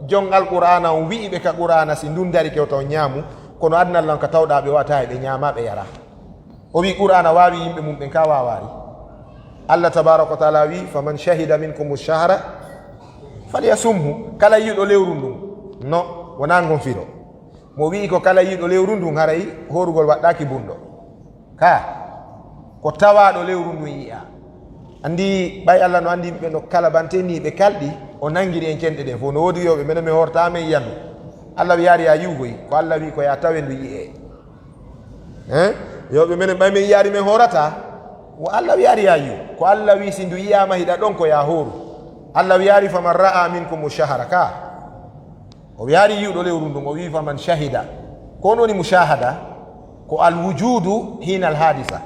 jon alqur'ana on wi'i ɓe ka qur'ana si ndun darike o taw ñaamu kono aduna Allah on ka tawɗa ɓe wata ɓe ñaama ɓe yara o wi qur'ana wawi yimɓe mum ɓen ka wawari Allah tabaraka wa taala wi faman shahida minkum shahra falyasumhu kala yiɗo lewru ndun no wona gonfiro mo wi ko kala yiɗo lewru ndun haray horugol waɗɗaki bunɗo ka ko tawaɗo lewru ndun yi'a andi ɓay Allah no andi ɓe no kala banteni ɓe kalɗi o nangiri en cenɗe ɗen fof no wodi yoɓe minen mi hortama e yiyandu Allah wi yaari ya yugoy ko Allah wi ko ya tawe ndu yi'e yoɓe minen ɓay min yaari min horata wo Allah wi yaari ya yu ko Allah wi si ndu yiyama hiɗa ɗon ko ya horu Allah wi yaari faman ra'a minkum shahara ka o yaari yiwɗo lewru ndun o wi faman shahida ko on woni mushahada ko alwujudu hina alhadisa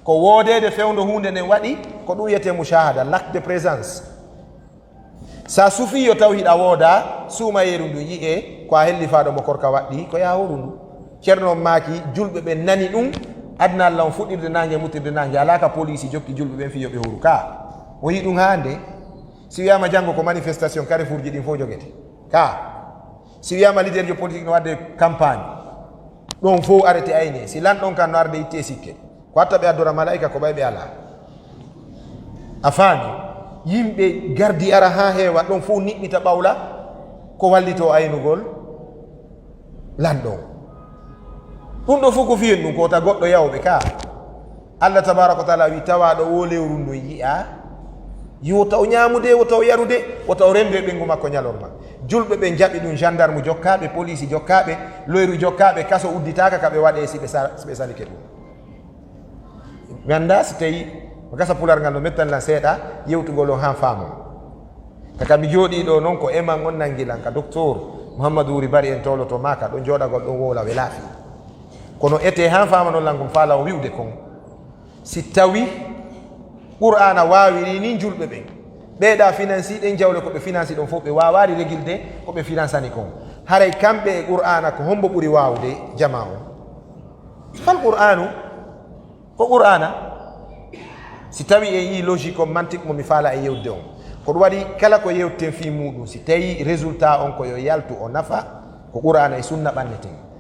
ko woodede fewndo hunde nden waɗi ko ɗum wiyete mushahada l'acte de présence sa sufi yo taw hiɗa wooda suuma yeru ndu yi'e ko a helli faɗo mo korka waɗɗi ko ya horu ndu ceerno maaki julɓe ɓe nani ɗum adna Allah on fuɗɗirde nangue muttirde nangue alaka police jokki julɓe ɓen fi yoɓe horu ka o yi ɗum hande si wiyama janggo ko manifestation Carrefour ji ɗin fof jogete ka si wiyama leader jo politique no wadde campagne ɗon fof arrêté ayne si lanɗon kan no arde itte sikke ko watta ɓe addora malaika ko ɓayɓe ala a faami yimɓe gardi ara ha heewa ɗon fof niɓɓita ɓawla ko wallito aynugol lanɗon ɗum ɗo fof ko fiyen ɗum ko ta goɗɗo yawɓe ka Allah tabaraka wa taala wi tawaɗo wo lewru ndun yi'a yo taw ñamude wo taw yarude wo taw remde ɓengu makko ñalorma julɓe ɓe jaɓi ɗum gendarme jokkaɓe police jokkaɓe loyru jokkaɓe kaso udditaka kaɓe waɗe si ɓe salike ɗum mi anda si tawi ko gasa pular ngal no mettanlan seeɗa yewtugol on han faamon kaka mi jooɗi ɗo noon ko eman on nangilan ka docteur Mouhamadou Wuri Bari en towloto maka ɗon jooɗagol ɗon wowla we laafi kono ete han faama noon langol faala o wiwde kon si tawi qur'ana wawiri ni julɓe ɓen ɓeeɗa financi ɗen jawle koɓe financi ɗon fof ɓe wawari régilde koɓe financani kon haray kamɓe e qur'ana ko hombo ɓuuri wawde jama on fal qur'anu ko qur'ana si tawi en yi logique o mantique momi faala e yewde on ko ɗum waɗi kala ko yewteten fi muɗum si tawi résultat on ko yo yaltu o nafa ko qur'ana e sunna ɓanneten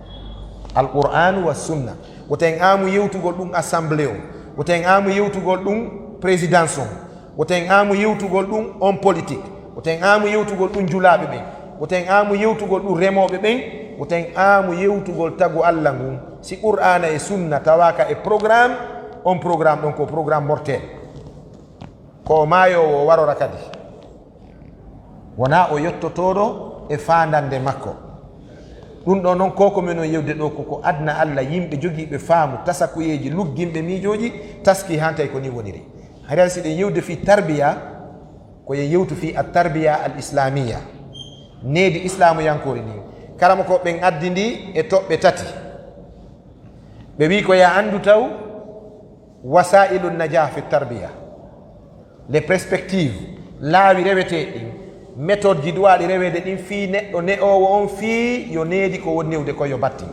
alqur'anu wa sunna woten amu yewtugol ɗum assemblé o woten amu yewtugol ɗum présidence on woten amu yewtugol ɗum on politique woten amu yewtugol ɗum julaɓe ɓen woten amu yewtugol ɗum remoɓe ɓen woten amu yewtugol tagu Allah ngun si qur'ana e sunna tawaka e programme on programme ɗon ko programme mortel ko maayowo warora kadi wona o yettotoɗo e fandande makko ɗum ɗo noon koko men o yewde ɗo koko adna Allah yimɓe jogiiɓe faamu tasakuyeji luggimɓe miijoji taski han tawi ko ni woniri haɗa si ɗen yewde fi tarbiya koye yewtu fi a tarbiya al islamia needi islamu yankori ni karama ko ɓen addi ndi e toɓɓe tati ɓe wi ko ya andu taw wasailu najah fi tarbiya les perspectives laawi rewete ɗin méthode ji duwaɗi rewede ɗin fi neɗɗo ne'owo on fi yo needi ko wonnewde koyo batti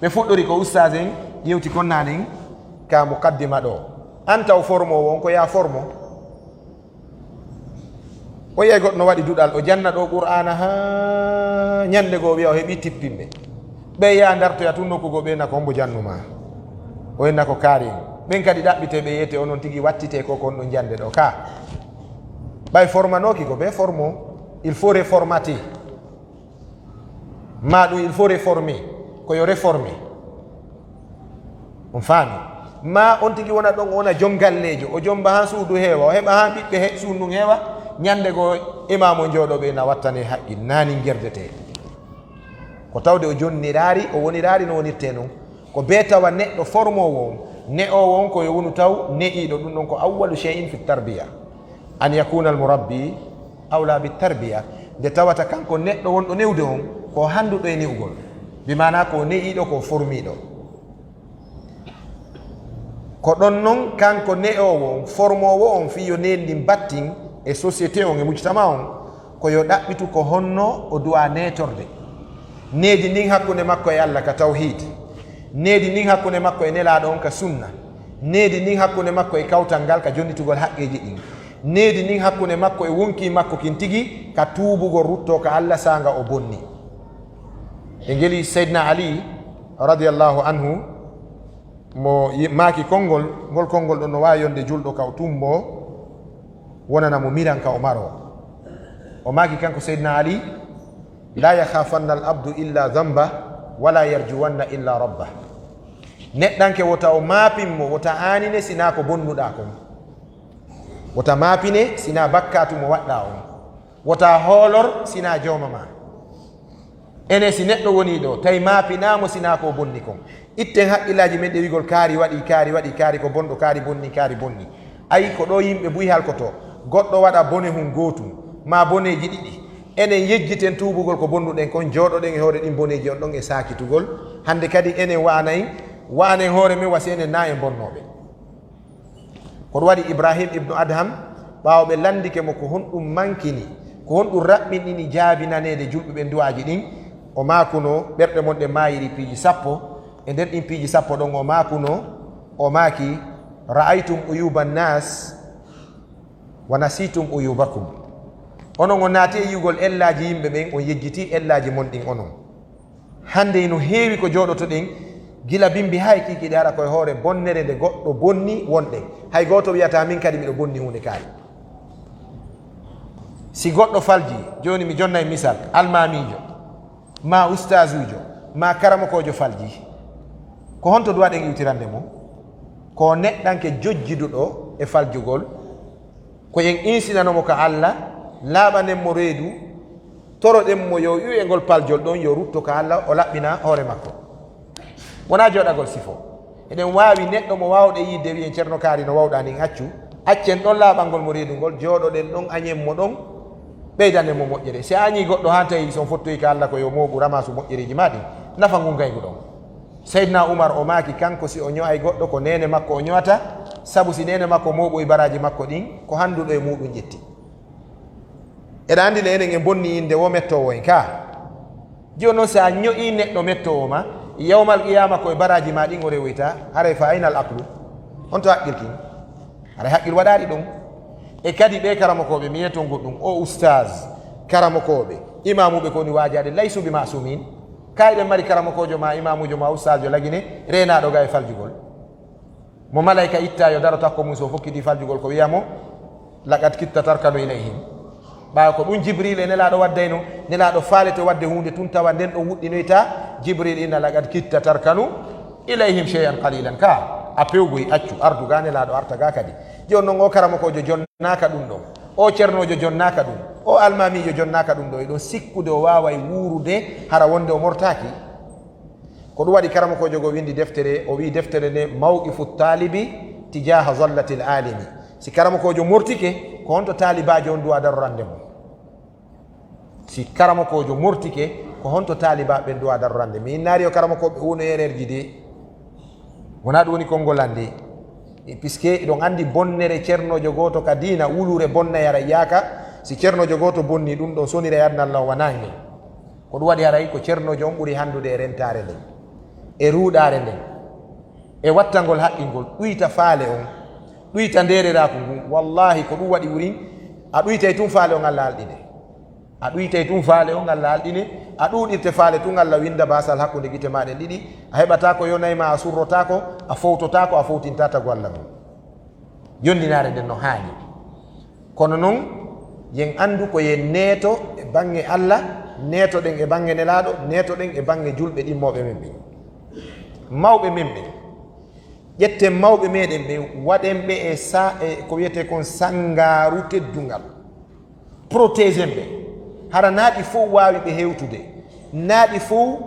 ɓe fuɗɗori ko oustage en yewti konnanen ka mukaddima ɗo an taw formowo on ko ya formo o yiyay goɗɗo no waɗi duɗal o janna ɗo qur'ana ha ñande goo wiya o heeɓi tippinɓe ɓe ya dartoya tun nokkugo ɓe nako hombo jannuma o henna ko kaari en ɓen kadi ɗaɓɓite ɓe yiyete onon tigi wattite ko kon ɗo jande ɗo ka ɓay formanoki ko ɓe formo il faut réformater ma ɗum il faut réformer koyo réformer on faami ma on tigi wona ɗon wona joom gallejo o jomba han suudu heewa o heɓa han ɓiɓɓe suudu ndun heewa ñande go imamo jooɗoɓe na wattane haqqil nani gerdete ko tawde o jonniraari o woniraari no wonirte noon ko be tawa neɗɗo formowo on ne'owo on koyo wonu taw ne'iɗo ɗum ɗon ko awwalu cheyin fi tarbiya an yakuna al murabbi awla bi tarbiya nde tawata kanko neɗɗo wonɗo newde on ko handuɗo e newgol bimana ko ne'iɗo ko formiɗo ko ɗon noon kanko ne'owo on formowo on fiyo nelli battin e société on e mujtama on koyo ɗaɓɓitu ko honno o duwa netorde needi ndin hakkunde makko e Allah ka tawhid needi ndin hakkunde makko e nelaɗo on ka sunna needi ndin hakkunde makko e kawtal ngal ka jonnitugol haqqeji ɗin needi ndin hakkunde makko e wonki makko kin tigi ka tuubugol rutto ka Allah sanga o bonni e ngeli Seydina Ali radiallahu anhu mo maaki konngol ngol konngol ɗon no wawi yonde julɗo ka o tumbo wonana mo miran ka o maro o maaki kanko Seydina Ali la yakhafanna al abdu illa dhanba wala yarjuwanna illa rabba neɗɗanke wota o maapinmo wota anine sina ko bonnuɗa kon wota maapine sina bakkatu mo waɗɗa on wota hoolor sina jooma ma ene si neɗɗo woni ɗo tawi maapinamo sina ko bonni kon itten haqqillaji men ɗe wigol kaari waɗi kaari ko bonɗo kaari bonni ayi ko ɗo yimɓe buyi halkoto goɗɗo waɗa bone hun gootum ma boneji ɗiɗi enen yejjiten tuubugol ko bonnuɗen kon jooɗoɗen e hoore ɗin boneji on ɗon e sakitugol hande kadi enen wa'anen hoore men wasi enen na en bonnoɓe koɗo waɗi Ibrahim ibnu Adham ɓaawo ɓe landike mo ko honɗum mankini ko honɗum raɓɓinɗini jaabinanede julɓe ɓen duwaji ɗin o maakuno ɓerɗe mon ɗe maayiri piiji 10 e nder ɗin piiji 10 ɗon o maakuno o maaki ra'aytum uyuba nnas wa nasitum uyubakum onon on naati e yugol ellaji yimɓe ɓen on yejjiti ellaji mon ɗin onon hande no heewi ko jooɗoto ɗen gila bimbi hay kikiɗe ara koye hoore bonnere nde goɗɗo bonni wonɗen hay goto wiyata min kadi miɗo bonni hunde kaari si goɗɗo falji joni mi jonna e misal almamijo ma ustage ujo ma karamakojo falji ko honto duwaɗen iwtirande mo ko neɗɗanke jojjiduɗo e faljugol ko en insinanomo ka Allah laaɓanen mo reedu toroɗen mo yo yu e ngol paljol ɗon yo rutto ka Allah o laɓɓina hoore makko wona jooɗagol sifo eɗen waawi neɗɗo mo waawɗe yidde wiyen ceerno kaari no wawɗa nin accen ɗon laaɓalngol mo reedu ngol jooɗoɗen ɗon añen mo ɗon ɓeydanen mo moƴƴere si a añi goɗɗo han tawi son fottoyi ka Allah ko yo mooɓu ramasu moƴƴereji ma ɗin nafa ngu ngaygu ɗon Seydina Oumar o maaki kanko si o ño'ay goɗɗo ko nene makko o ño'ata sabu si nene makko mooɓoy baraji makko ɗin ko handuɗo e muɗum ƴetti eɗa andi ne enen en bonni inde wo mettowo en ka joni noon sa ño'i neɗɗo mettowo ma yawmal qiyama koye baraji ma ɗin o rewoyta haray fa aynal aqlu on to haqqil kin haray haqqil waɗaɗi ɗum e kadi ɓe karamokoɓe mi yeton goɗɗum o oustage karamokoɓe imamuɓe koni wajaɗe laysu bi masumin kayɗen mari karamokojo ma imamujo ma oustage jo lagine renaɗo ga e faljugol mo malayka itta yo daro takko mum so fokkiti faljugol ko wiyamo laqad kitta tarkanu ilayhim ɓawa ko ɗum Jibril e nelaɗo waddayno nelaɗo faalete wadde hunde tun tawa nden ɗo wuɗɗinoyta Jibril inna laqad kitta tarkanu ilayhim cheyan qalilan ka a pewgoy accu ardu ga nelaɗo arta ga kadi joni noon o karamokojo jonnaka ɗum ɗon o ceernojo jonnaka ɗum o almamijo jonnaka ɗum ɗo e ɗon sikkude o wawa wuurude hara wonde o mortaki ko ɗum waɗi karamokojo go windi deftere o wi deftere nde mawqifu talibi tijaha zallati l alimi si karamokojo mortike ko honto talibajo on duwa darorande mo si karamokojo mortike ko honto taliba ɓen duwa darorande mi innari o karamokoɓe wuno ererji de wona ɗum woni konngolande puisque ɗon andi bonnere ceernojo goto ka dina wulure bonna yara yaaka si ceernojo goto bonni ɗum ɗo sonira yadnallah wanange ko ɗum waɗi haray ko ceernojo on ɓuuri handude e rentare nden e ruuɗare nden e wattangol haqqingol ɗuyta faale on ɗuyta ndereraku ngun wallahi ko ɗum waɗi wurin a ɗuytay tun faale on Allah alɗide a ɗuytay tun faale o ngal laalɗine a ɗuuɗirte faale tun Allah winda basal hakkunde gite maɗen ɗiɗi a heɓata ko yonayma a surrotako a fowtotako a fowtintatago Allah mum yondinare nden no haani kono noon yen andu ko yen neeto e bange Allah neetoɗen e bange nelaɗo neetoɗen e bange julɓe ɗimmoɓe men ɓe mawɓe men ɓe ƴetten mawɓe meɗen ɓe waɗen ɓe e ko wiyete kon sangaru teddungal protégé ɓe hara naaɗi fof wawi ɓe hewtude naaɗi fof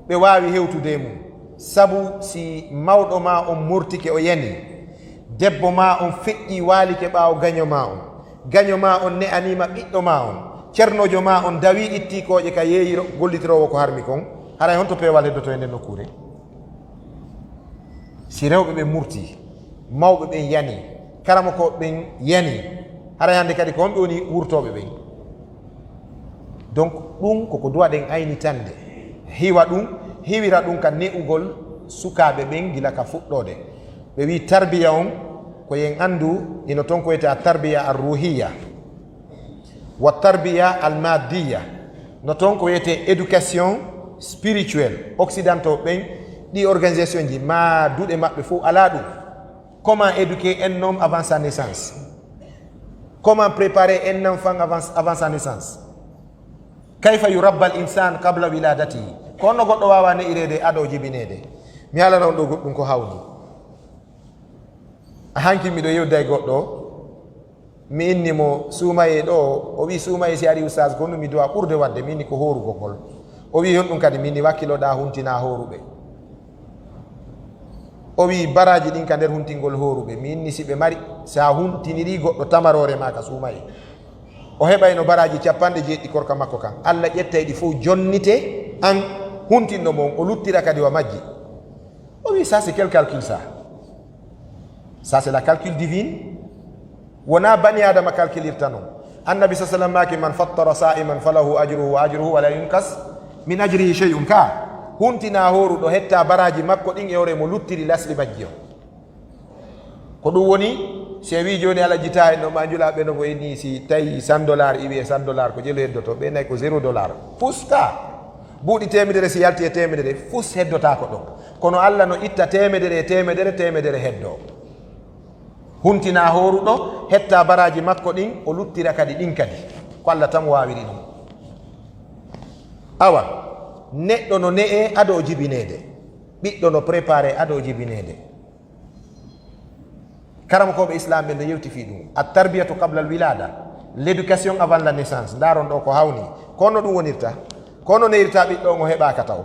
ɓe wawi hewtude mum sabu si mawɗo ma on murtike o yani debbo ma on feƴƴi waalike ɓaawo gaño ma on ne anima ɓiɗɗo ma on ceernojo ma on dawi ittikoje ka yeeyi gollitirowo ko harmi kon haray honto peewal heddoto e nden nokkure si rewɓe ɓe murti mawɓe ɓen yani karama ko ɓen yani haray hande kadi ko honɓe woni wurtoɓe ɓen donc ɗum koko duwa ɗen aynitande hiwa ɗum hiwira ɗum ka ne'ugol sukaɓe ɓen gila ka fuɗɗode ɓe wi tarbiya on ko yen andu ino toon ko wiyete a tarbiya al ruhiya wa tarbiya al maddiya no toon ko wiyete éducation spirituelle occidentaux ɓen ɗi organisation ji ma duɗe maɓɓe fof ala ɗum comment éduquer un homme avant sa naissance comment préparer un enfant avant sa naissance kayfa yurabba al insan qabla wiladatihi ko honno goɗɗo wawa ne'irede aɗo jibinede mi alana on ɗo goɗɗum ko hawni a hanki miɗo yewda e goɗɗo mi innimo suumaye ɗo o wi suumaye si ari oustage ko mi dowa ɓurde wadde mi inni ko horugogol o wi on ɗum kadi min ni wakkiloɗa huntina horuɓe o wi baraji ɗin ka nder huntingol horuɓe mi inni si ɓe mari sa huntiniri goɗɗo tamarore ma ka suumaye o heɓayno baraji 90 korka makko kan Allah ƴettay ɗi fof jonnite an huntinno mon o luttira kadi wa majji o wi ça c'est quel calcul ça c'est la calcul divine wona bani adama calculirta noon annabi sa sallam maki man fattara sa'iman falahu ajruhu wa ajruhu wala yunkas min ajrihi shay'un ka huntina horuɗo hetta baraji makko ɗin e ore mo luttiri lasli majji o ko ɗum woni se wi joni ala jita en no ma julaɓe no ko inni si tawi $100 iwi e $100 ko jelo heddoto ɓe nayi ko $0 fuska buuɗi temedere si yalti e temedere fus heddota ko ɗon kono Allah no itta temedere e temedere heddo huntina horuɗo hetta baraji makko ɗin o luttira kadi ɗin kadi ko Allah tan wawiri ɗum awa neɗɗo no ne'e ado jibinede ɓiɗɗo no préparé ado jibinede karama koɓe islam ɓe no yewti fi ɗum a tarbiyatu qabla al wilada l'éducation avant la naissance daron ɗo ko hawni kono ɗum wonirta kono neyirta ɓiɗɗo o heɓaka taw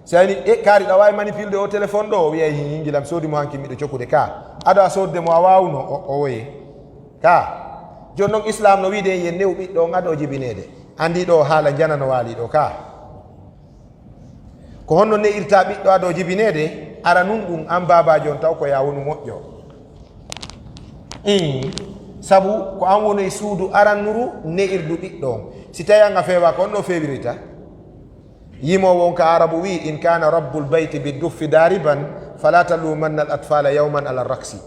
so ani kaari ɗa wawi manipulde o téléphone ɗo o wiyay hingilam soodimo hanki miɗo cokkude ka aɗo a sodde mo a wawno o woye ka joni noon islam no wiide yen new ɓiɗɗo on aɗo jibinede andi ɗo haala jana no waali ɗo ka ko honno neyirta ɓiɗɗo aɗo jibinede ara nun ɗum an babaji on taw ko ya wonu moƴƴo sabu ko an woni suudu arannuru ne'irdu ɓiɗɗo on si tawi an a feewa ko on ɗo fewirita yimowo on ka arabu wi in kana rabbul bayti biduffi dariban fala talumanna al atfala yawman ala raksi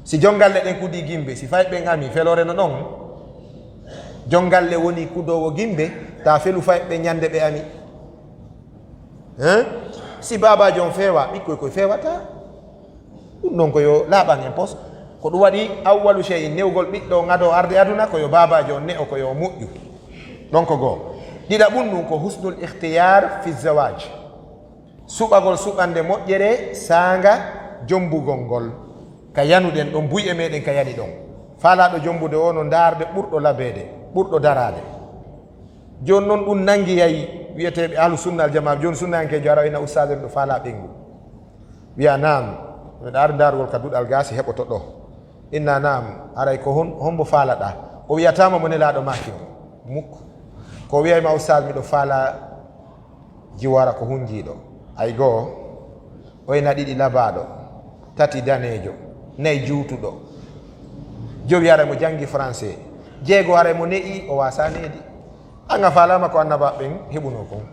si jongalle ɗen kudi gimbe si fay ɓen ami felore no ɗon jongalle woni kudowo gimbe ta felu fay ɓe ñande ɓe ami si babaji on feewa ɓikkoy koye fewata ɗum noon koyo laaɓan en pos ko ɗum waɗi awwalu chey newgol ɓiɗɗo ngado arde aduna koyo babaji on ne'o koyo moƴƴu ɗon ko goo ɗiɗa ɓum ɗum ko husnul ihtiyar fi zawaj suɓagol suɓande moƴƴere sanga jombugol ngol ka yanuɗen ɗon buy'e meɗen ka yani ɗon faalaɗo jombude o no darde ɓurɗo labede ɓurɗo darade joni noon ɗum nangi yayi wiyeteɓe ahlu sunna al jama joni sunnayankejo ara ina ustade ɗo faala ɓengu wiya nam meɗa ar darugol ka duɗal gasi heɓoto ɗo inna nam aray ko hombo faalaɗa o wiyatama mo nelaɗo maki o mukko ko wiyayma ustade miɗo faala jiwara ko hunjiɗo ay goo oyna ɗiɗi labaɗo tati danejo nayi juutuɗo jowi ara mo jangi français jeego ara mo ne'i o wasa needi anga falama ko annaba ɓen heɓuno kon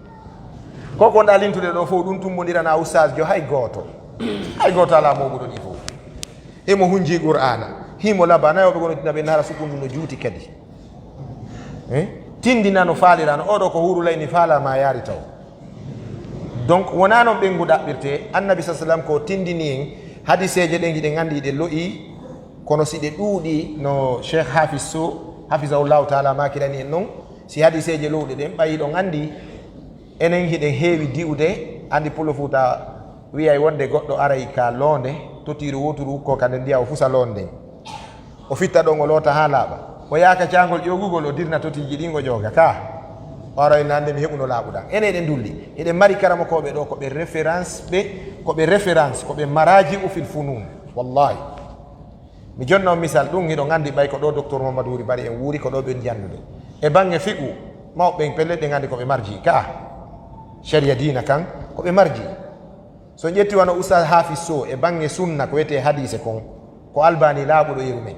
koko ɗalintude ɗo fof ɗum tummodirana ustade jo hay goto ala moɓuɗo ɗi fof emo hunji qur'ana himo laba nayoɓe gonotinaɓe nara sukundu no juuti kadi tindina no faalirano oɗo ko hurulayni faala ma yaari taw donc wona noon ɓengu ɗaɓɓirte annabi sa sallam ko tindini en hadiseje ɗen giɗe gandi ɗe lo'i kono si ɗe ɗuuɗi no cheikh hafiz so hafisahullahu taala makirani en noon si hadiseje lowɗe ɗen ɓayi ɗon andi enen hiɗen heewi diwde andi pulo fuuta wiyay wonde goɗɗo aray ka loonde totiri woturu ko kande ndiya o fusa loonde o fitta ɗon o loota ha laaɓa o yaaka cangol ƴogugol o dirna totiji ɗin o ƴooga ka waroy nande mi heɓuno laaɓuɗan ene eɗen dulli eɗen mari karamakoɓe ɗo koɓe référence koɓe référence koɓe maraji u fil funun wallahi mi jonna on misal ɗum hiɗo gandi ɓay ko ɗo docteur mamadou wuri bari en wuuri ko ɗo ɓen jannude e bange fiqu mawɓen pelleɗe gandi koɓe marji ka sharia dina kan koɓe marji so ƴetti wano oustad hafiz so e bange sunna ko wiyete hadise kon ko albani laaɓuɗo yeru men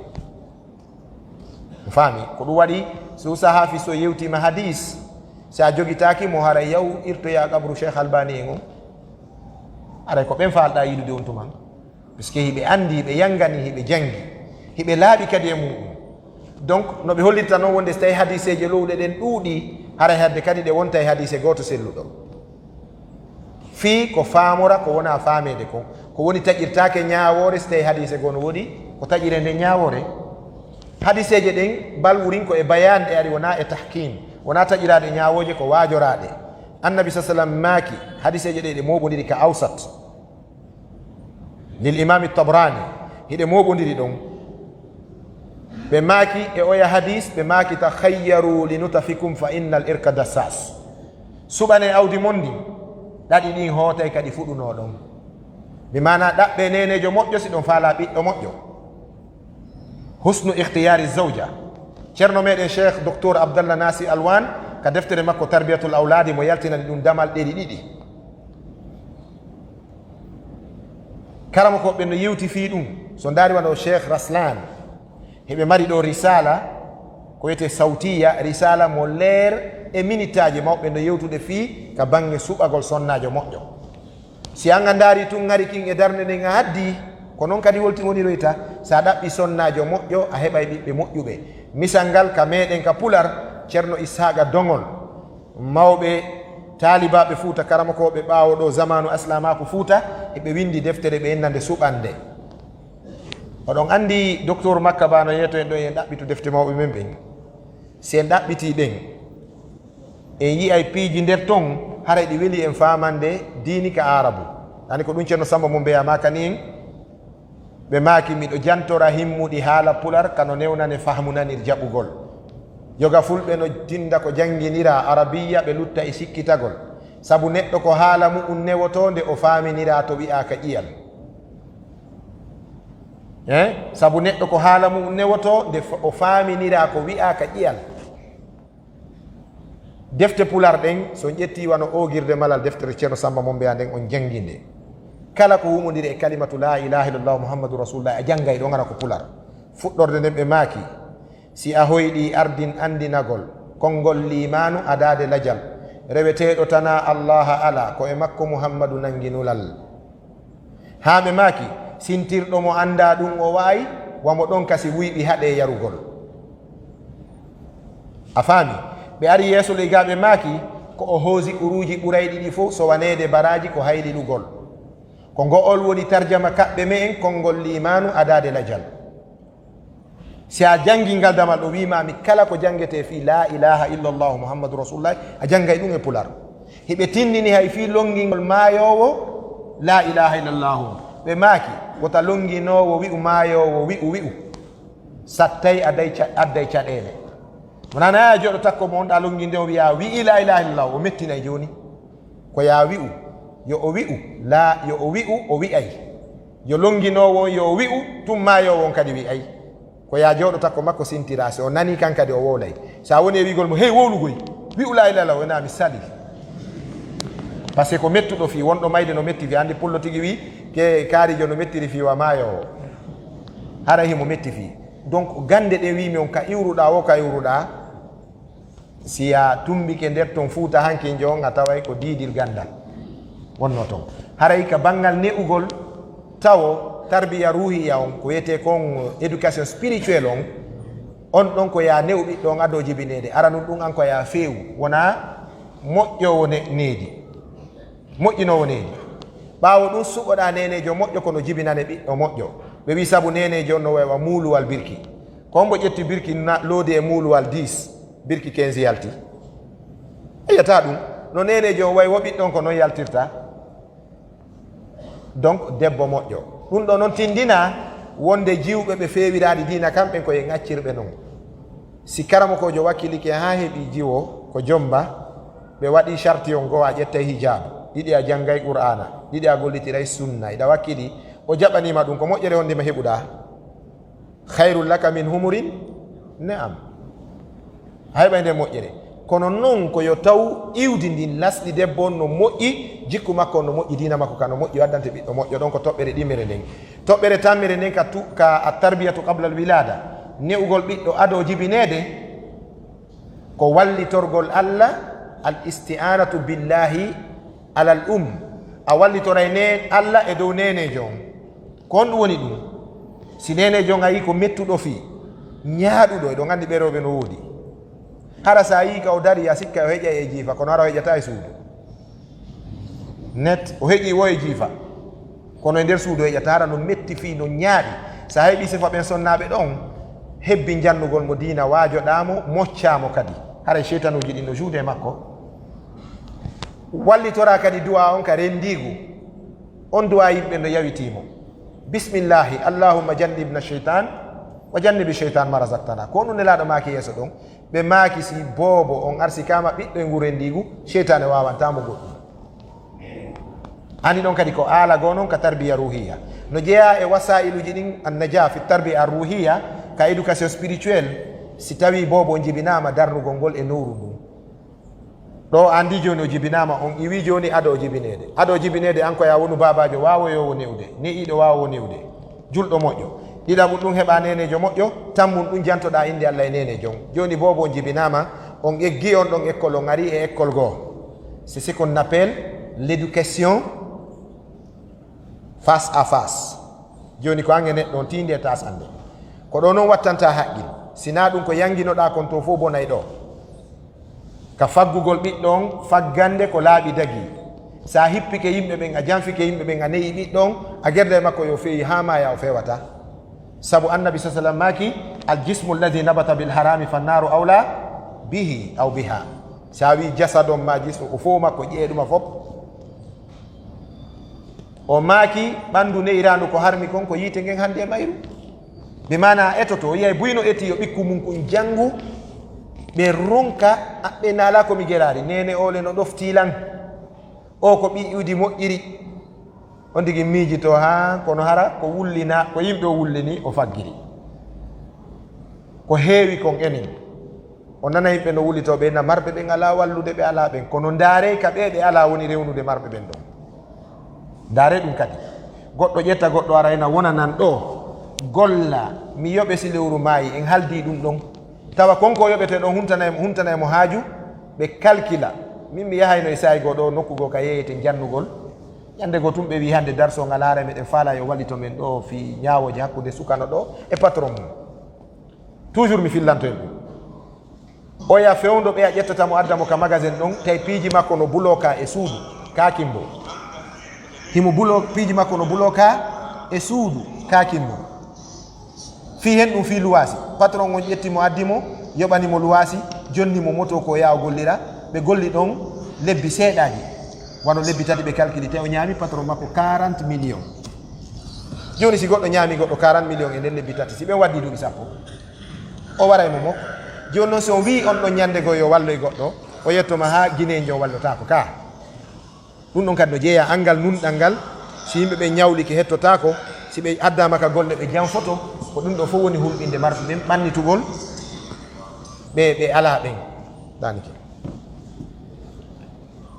faami ko ɗum waɗi so oustad hafiz so yewtima hadis sa jogitaki mo hara yaw irtoya qabru cheikh albani en on aray ko ɓen falɗa yiɗude on tuman puisque hiɓe andi ɓe yangani hiɓe jangi hiɓe laaɓi kadi e muɗum donc noɓe hollirta noon wonde so tawi hadiseje lowɗe ɗen ɗuuɗi haray hadde kadi ɗe wonta e hadise goto selluɗo fii ko faamora ko wona faamede ko woni taƴirtake ñawore so tawi hadise gono woɗi ko taƴire nde ñawore hadiseje ɗen balwurin ko e bayan ɗe ari wona e tahkim wona taƴiraɗe ñawoje ko waajoraɗe annabi sa sallam maaki hadiseje ɗe ɗe moɓodiri ka awsat lil imami tabrani hiɗe moɓodiri ɗon ɓe maaki e oya hadis ɓe maaki takhayyaru linutafikum fa inna al irka dassas suɓane awdi mondi ɗaɗi ɗin hootay kadi fuɗuno ɗon mi mana ɗaɓɓe nenejo moƴƴo si ɗon faala ɓiɗɗo moƴƴo husnu ihtiyari zawja ceerno meɗen cheikh docteur abdallah nasi alwan ka deftere makko tarbiyatul auladi mo yaltinani ɗum damal ɗeɗi ɗiɗi karama ko ɓe no yewti fi ɗum so daari wano cheikh raslan heɓe mari ɗo risala ko wiyete sawtiya risala mo leer e minitaji mawɓe no yewtude fii ka bange suɓagol sonnajo moƴƴo si an a daari tun ngari kin e darde nden a haddi ko noon kadi woniroyta sa ɗaɓɓi sonnajo moƴƴo a heɓay ɓiɓɓe moƴƴuɓe misal ngal ka meɗen ka pular ceerno ishaqa dongol mawɓe talibaɓe fuuta karamakoɓe ɓaawo ɗo zamanu aslamaku fuuta eɓe windi deftere ɓe innande suɓande oɗon andi docteur makka bano yeeto en ɗo en ɗaɓɓitu defte mawɓe men ɓen si en ɗaɓɓiti ɗen en yiyay piiji nder ton haray ɗi weeli en famande diini ka arabu ani ko ɗum ceerno samba mo mbiyama kani en ɓe maaki miɗo jantora himmuɗi haala pular kano newnane fahmunanir jaɓugol yoga fulɓe no tinda ko janginira arabiya ɓe lutta e sikkitagol sabu neɗɗo ko haala muɗum newoto nde o faminira to wi'a ka ƴiyal sabu neɗɗo ko haala muɗum newoto nde o faminira ko wi'a ka ƴiyal defte pular ɗen so ƴetti wano ogirde malal deftere ceerno samba mo mbiya nden on janginde kala ko humodiri e kalimatu la ilaha illallah muhammadu rasulullah a janggay ɗo gara ko pular fuɗɗorde nden ɓe maaki si a hoyɗi ardin andinagol konngol limanu adade lajal reweteɗo tana allaha ala ko e makko muhammadu nanginulal ha ɓe maaki sintirɗo mo anda ɗum o wayi wamo ɗon kasi wuyɓi haɗe yarugol a faami ɓe ari yeeso leygaɓe maaki ko o hoosi uruji ɓurayɗi ɗi fof so wanede baraji ko hayliɗugol ko ngo'ol woni tarjama kaɓɓe me en konngol limanu adade lajal si a jangi ngal damal ɗo wimami kala ko jangete fi la ilaha illallah muhammadu rasulullah a janggay ɗum e pular heɓe tindini hay fi longingol maayowo la ilaha illallahu ɓe maaki wota longinowo wi'u maayowo wi'u sattay adday caɗele wonana a jooɗo takko mo onɗa longinde o wiya wi'i la ilaha illallah o mettinay joni ko ya wi'u yo o wi'u la yo o wi'u o wi'ay yo longinowo yo o wi'u tum maayowo on kadi wi'ay ko ya jooɗo takko makko sintira so o nani kan kadi o wowlay sa woni e wigol mo hey wowlugoy wi'u la ilaha illallah wona mi sali par ce que ko mettuɗo fi wonɗo mayde no metti fi andi pullo tigi wi ke kaarijo no mettiri fi wa maayowo hara himo metti fi donc gande ɗe wimi on ka iwruɗa wo ka iwruɗa si a tumbike nder ton fuuta hankinjo on a taway ko diidil gandal wonno toon haray ka banggal ne'ugol tawo tarbiya ruhiya on ko wiyete kon éducation spirituel on ɗon ko ya new ɓiɗɗo on ado jibinede ara nun ɗum an ko ya feewu wona moƴƴowo needi moƴƴinowo needi ɓaawo ɗum suɓoɗa nenejo moƴƴo kono jibinane ɓiɗɗo moƴƴo ɓe wi sabu nenejo on no wawa muuluwal birki ko mbo ƴetti birki loodi e muuluwal 10 birki 15 yalti yiyata ɗum no nenejo on wayi wo ɓiɗɗon ko noon yaltirta donc debbo moƴƴo ɗum ɗo noon tindina wonde jiwɓe ɓe feewiraɗi dina kamɓen koye ŋaccirɓe noon si karamo kojo wakkilike ha heeɓi jiwo ko jomba ɓe waɗi charti on goo a ƴettay hijabu ɗiɗi a janggay qur'ana ɗiɗi a gollitiray sunna iɗa wakkili o jaɓanima ɗum ko moƴƴere wondema heɓuɗa hayrul laka min humurin ne'am a heɓay nde moƴƴere kono noon koyo taw iwdi ndin lasɗi debbo on no moƴƴi jikku makko on no moƴƴi dina makko ka no moƴƴi waddante ɓiɗɗo moƴƴo ɗon ko toɓɓere ɗimmere nden toɓɓere tammere nden ka a tarbiyatu qabla al wilada ne'ugol ɓiɗɗo ado jibinede ko wallitorgol Allah al isti'anatu billahi alal a wallitoray ne Allah e dow nenejo on ko on ɗum woni ɗum si nenejo on a yi ko mettuɗo fi ñaaɗuɗo eɗo gandi ɓeroɓe no woodi hara sa yi ka o dari a sikka o heƴa e jiifa kono hara o heƴata e suudu net o heƴi wo e jiifa kono e nder suudu o heƴata hara no metti fi no ñaaɗi sa heɓi sifa ɓen sonnaɓe ɗon hebbi jannugol mo diina waajoɗamo moccamo kadi hara cheytanuji ɗi no juude makko wallitora kadi duwa on ka rendigu on duwa yimɓe no yawitimo bismillahi allahumma jannibna cheytan wa jannibi cheytan ma razaqtana ko ɗum nelaɗo maaki yeeso ɗon ɓe maaki si boobo on arsi kama ɓiɗɗo e ngu rendigu cheytane wawantamo goɗɗum andi ɗon kadi ko aala goo noon ka tarbiya ruhiya no jeeya e wasailuji ɗin annaja fi tarbiya ar ruhiya ka éducation spirituel si tawi boobo jibinama darnugol ngol e nowru ndun ɗo andi joni o jibinama on iwi joni ado jibinede an koya wonu babajo wawoyowo newde ne'iɗo wawowo newde julɗo moƴƴo ɗiɗaɓum ɗum heɓa nenejo moƴƴo tammum ɗum jantoɗa inde Allah e nenejo joni bobo jibinama on eggi on ɗon école on ari e école goo c'est ce qu'on appelle l'éducation face à face joni ko ange neɗɗo on tinde tasande ko ɗo noon wattanta haqqil sina ɗum ko yanguinoɗa kon to fof bonayi ɗo ka faggugol ɓiɗɗon faggande ko laaɓi dagi sa hippike yimɓe ɓen a janfike yimɓe ɓen a neyi ɓiɗɗon a guerde makko yo feewi ha maya o fewata sabu annabi sa sallam maki al jismu alladi nabata bil harami fannaru awla bihi aw biha sa wi jasadon ma jismu ko fof makko ƴeeɗuma fof o maaki ɓandu neyirandu ko harmi kon ko yiite ngen hande e mayru ɓe mana etoto o yiyay buyno eti yo ɓikku mum kon janngu ɓe ronka ɓe naala komi gerari nene ole no ɗoftilan o ko ɓi iwdi moƴƴiri on digi miijito ha kono hara ko wullina ko yimɓe o wullini o faggiri ko heewi kon enen o nana yimɓe no wullitoɓe na marɓe ɓen ala wallude ɓe ala ɓen kono ndaare ka ɓe ala woni rewnude marɓe ɓen ɗon ndaare ɗum kadi goɗɗo ƴetta goɗɗo ara ena wona nan ɗo golla mi yoɓe si lewru maayi en haldi ɗum ɗon tawa konko yoɓete ɗon huntana e mo haaju ɓe calcula min mi yahayno e sayi goo ɗo nokkugo ka yeyete jannugol ñande goo tum ɓe wi hande darso ngal laara meɗen faala yo wallito men ɗo fi ñaawoje hakkude sukano ɗo e patron mum toujours mi fillanto en ɗum oya fewndo ɓe a ƴettatamo addamo ka magasin ɗon tawi piiji makko no bulo ka e suudu kakimbo himo bulo piiji makko no bulo ka e suudu kakimbo fi hen ɗum fi luwasi patron on ƴettimo addimo yoɓanimo luwasi jonnimo moto ko yawa gollira ɓe golli ɗon lebbi seeɗaji wano lebbi tati ɓe calculi te o ñaami patron makko 40 millions joni si goɗɗo ñaami goɗɗo 40 millions e nder lebbi tati si ɓen waddi duuɓi sappo o waray mo mokko joni noon si on wi on ɗon ñande go yo walloy goɗɗo o yettoma ha guinejo wallotako ka ɗum ɗon kadi no jeeya angal nunɗal ngal si yimɓe ɓe ñawliki hettotako si ɓe addama ka golle ɓe jam photo ko ɗum ɗo fof woni hulɓinde marɓe ɓen ɓannitugol ɓe ala ɓen danike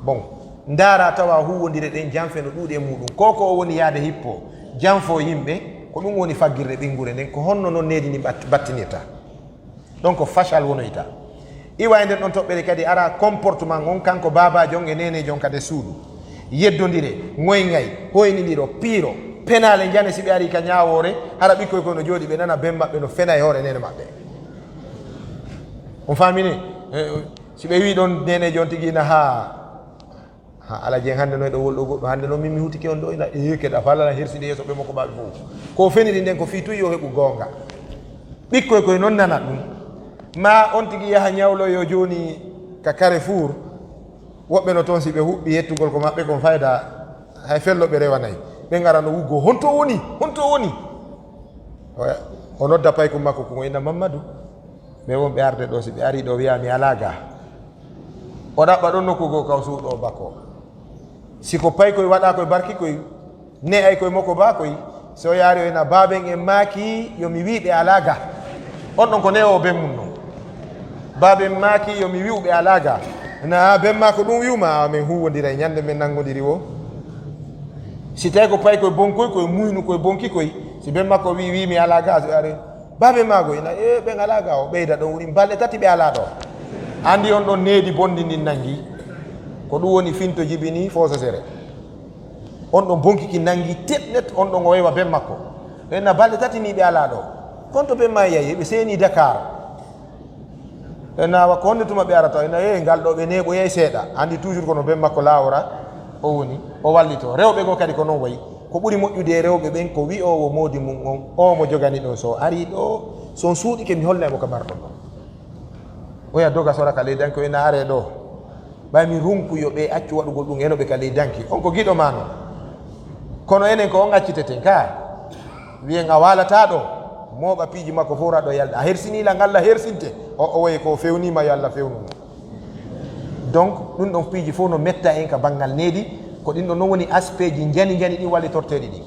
bon ndaara tawa huwodire ɗen janfe no ɗuuɗi e muɗum ko o woni yaade hippo janfo yimɓe ko ɗum woni faggirde ɓingure nden ko honno noon needini battinirta donc fachal wonoyta iwa e nden ɗon toɓɓere kadi ara comportement on kanko babajo on e nenejo on kadi suudu yeddodire ngoygay hoynidiro piiro penale jane si ɓe ari ka ñawore hara ɓikkoy koy no jooɗi ɓe nana ben maɓɓe no fena e hoore nene maɓɓe on famini si ɓe wi ɗon nene jon tigi ina ha ala jeng hande no ɗo wolɗo goɗɗo hande no min mi hutiki on ɗo ina keɗa falala hersiɗi yeeso ɓe makko ɓaɓe fof ko feniri nden ko fi tuy yo heɓu gonga ɓikkoy koye noon nanat ɗum ma on tigi yaha ñawloyo joni ka Carrefour woɓɓe no toon si ɓe huɓɓi yettugol ko maɓɓe kon fayda hay felloɓe rewanayi ɓe gara no wuggo honto woni o nodda paykum makko ko ina Mamadou ɓe wonɓe arde ɗo si ɓe ari ɗo wiya mi ala ga o ɗaɓɓa ɗon nokkugo kaw suuɗo bakko siko pay koye waɗa koye barki koye ne ay koye makko ba koye so yaari o ina baben en maaki yomi wiɓe ala ga on ɗon ko ne o ben mum noon baben maaki yomi wiɓe ala ga na ben ma ko ɗum wiwma min huwodira e ñande min nanggodiri o si tawi ko pay koye bonkoy koye muynu koye bonki koye si ben makko wimi ala ga so ari babe mago ina ɓen ala ga o ɓeyda ɗon woni balɗe tati ɓe ala ɗo andi on ɗon needi bondi ndin nangi ko ɗum woni finto jibini fososere on ɗon bonkiki nangi teɗnet on ɗon o wewa ben makko ena balɗe tati ni ɓe ala ɗo konto ben ma yeyi ɓe seeni Dakar ena ko honde tuma ɓe arata ena ngal ɗo ɓe neɓo yeyi seeɗa andi toujours kono ben makko lawora o woni o wallito rewɓe go kadi ko noon wayi ko ɓuri moƴƴude e rewɓe ɓen ko wi'owo moodi mum on o mo jogani ɗo so ari ɗo son suuɗike mi hollemo ko marɗon ɗon oya doga sora ka leydanki o ena are ɗo ɓay mi runkuyo ɓe accu waɗugol ɗum enoɓe ka leydanki on ko giɗo ma noon kono enen ko on acciteten ka wiyen a walata ɗo moɓa piiji makko fof raɗo yalda a hersinila ngalla hersinte o wayi ko fewnima yo Allah fewnuno donc ɗum ɗon piiji fof no metta en ka banggal needi ko ɗin ɗon noon woni aspect ji jani ɗi wallitorteɗi ɗi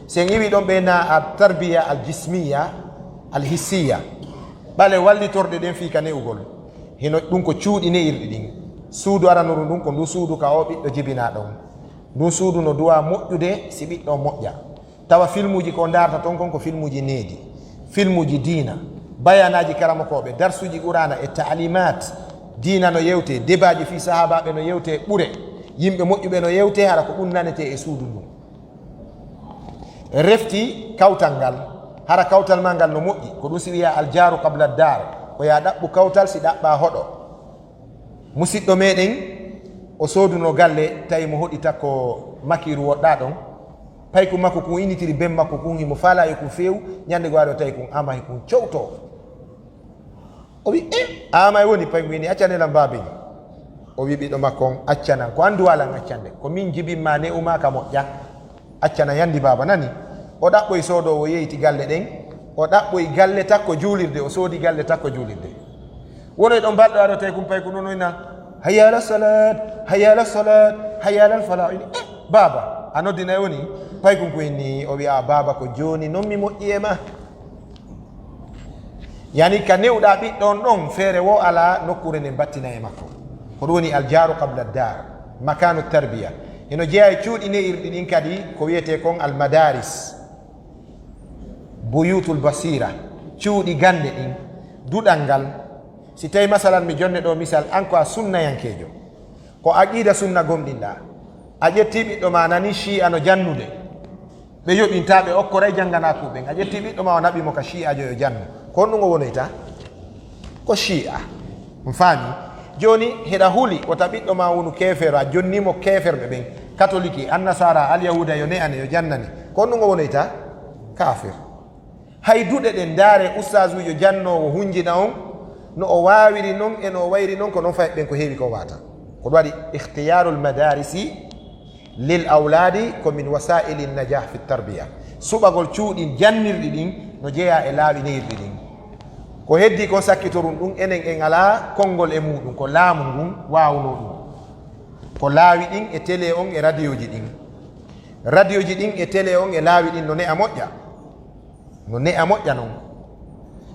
sen iwi ɗon ɓeyna a tarbiya al jismiya al hissiya ɓale wallitorɗe ɗen fii ka ne'ugol hino ɗum ko cuuɗi ne'irɗi ɗin suudu aranuru ndun ko ndu suudu ka o ɓiɗɗo jibina ɗon ndun suudu no duwa moƴƴude si ɓiɗɗo moƴƴa tawa filmuji ko darta toon kon ko filmuji needi filmuji diina bayanaji karamakoɓe darsuji qurana e taalimat diina no yewte débat ji fi sahabaɓe no yewte ɓure yimɓe moƴƴuɓe no yewte hara ko ɗum nanete e suudu ndun refti kawtal ngal hara kawtal ma ngal no moƴƴi ko ɗum si wiya aljaru qabla dar o ya ɗaɓɓu kawtal si ɗaɓɓa hoɗo musidɗo meɗen o sooduno galle tawi mo hoɗita ko makiru woɗɗa ɗon payku makko kun initiri ben makko kun himo faala e kun feew ñande go waɗi o tawi kun ama e kun cowto o wi ama e woni payku ini accanelam babeñi o wi ɓiɗɗo makko on accanan ko andu walan accande ko min jibinma ne umaka moƴƴa accana yandi baba nani o ɗaɓɓoye soodowo o yeyti galle ɗen o ɗaɓɓoye galle takko juulirde o soodi galle takko juulirde wonoy ɗon mbalɗo aɗo tawi kum payku noon oyna hayya ala salat hayya ala salat hayya ala falah ini baba a noddina e woni paykum ko inni o wiya baba ko joni noon mi moƴƴi e ma yani ka newɗa ɓiɗɗon ɗon feere wo ala nokkure nde battina e makko ko ɗum woni aljaru qabla dar makanu tarbiya eno jeeya e cuuɗi ne'irɗi ɗin kadi ko wiyete kon almadaris buyutul basira cuuɗi gande ɗin duɗal ngal si tawi masalan mi jonne ɗo misal an ko a sunnayankejo ko aqida sunna gomɗinɗa a ƴetti ɓiɗɗo ma nani shi'a no jannude ɓe yoɓintaɓe okkoray janngana kuɓen a ƴetti ɓiɗɗo ma o naɓimo ka shi'ajo yo jannu ko on ɗum o wonoyta ko shi'a on faami joni heɗa huuli wota ɓiɗɗo ma wonu kefero a jonnimo keferɓe ɓen catholique annasara alyahuda yo ne ane yo jannani ko on ɗum o wonoyta kafir hay duɗe ɗen ndaare oustage ujo jannowo hunjina on no o wawiri noon e no o wayri noon ko noon fayi ɓen ko heewi ko wata ko ɗum waɗi ihtiyaru lmadarisi lil awladi ko min wasaili najah fi tarbiya suɓagol cuuɗi jannirɗi ɗin no jeeya e laawi neyirɗi ɗin ko heddi kon sakkitorum ɗum enen en ala konngol e muɗum ko laamu ngun wawno ɗum ko laawi ɗin e télé on e radio ji ɗin radio ji ɗin e télé on e laawi ɗin no ne a moƴƴa no ne a moƴƴa noon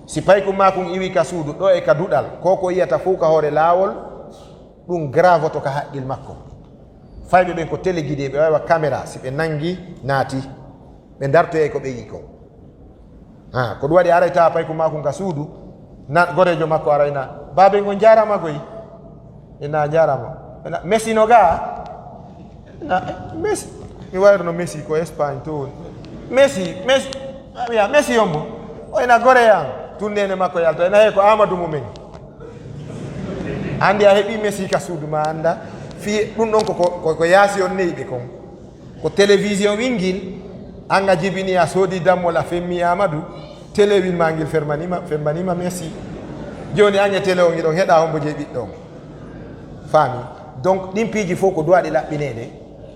si paykum ma kun iwi ka suudu ɗo e ka duɗal ko ko yiyata fof ka hoore laawol ɗum gravoto ka haqqil makko fayɓe ɓen ko télé guidé ɓe wawa caméra si ɓe nangi naati ɓe dartoye ko ɓe yi kon ko ɗum waɗi aray tawa paykum ma kun ka suudu gorejo makko arayna baben on jarama koy ina jarama messi no ga messi mi wayrono messi ko Espagne to messi yombo o ina gore yan tundene makko yalto ena hey ko amadou mumen hande a heɓi messi ka suudu ma anda fi ɗum ɗon ko yaasi on neyiɓe kon ko télévision wingil anga jibini a soodi dammol a femmi amadou télé wil ma ngil fembanima messi joni ange télé o ngiɗon heɗa hombo je ɓiɗɗon faami donc ɗin piiji fof ko duwaɗi laɓɓinede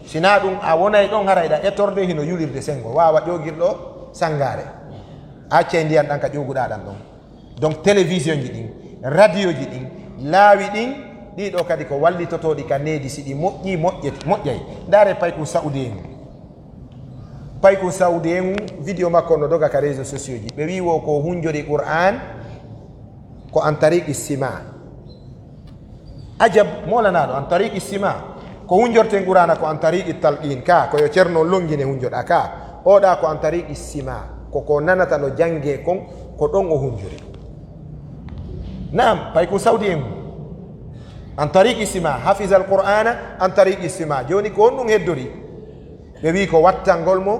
sina ɗum a wonay ɗon harayɗa ettorde hino yulirde sengo wawa ƴogirɗo sangare accay ndiyan ɗan ka ƴoguɗa ɗan ɗon donc télévision ji ɗin radio ji ɗin laawi ɗin ɗiɗo kadi ko wallitotoɗi ka needi si ɗi moƴƴi moƴƴay ndaare paykou saoudi en vidéo makko no doga ka réseau sociaux ji ɓe wi wo ko hunjori qur'an ko an tariqi sima ajab molanaɗo an tariqi sima ko hunjorten qur'ana ko an tariqi talqin ka koyo ceerno longine hunjoɗa ka oɗa ko an tariqi sima koko nanata no jange kon ko ɗon o hunjori naam paykou saoudi en an tariqi sima hafisa al qur'ana an tariqi sima joni ko on ɗum heddori ɓe wi ko wattangol mo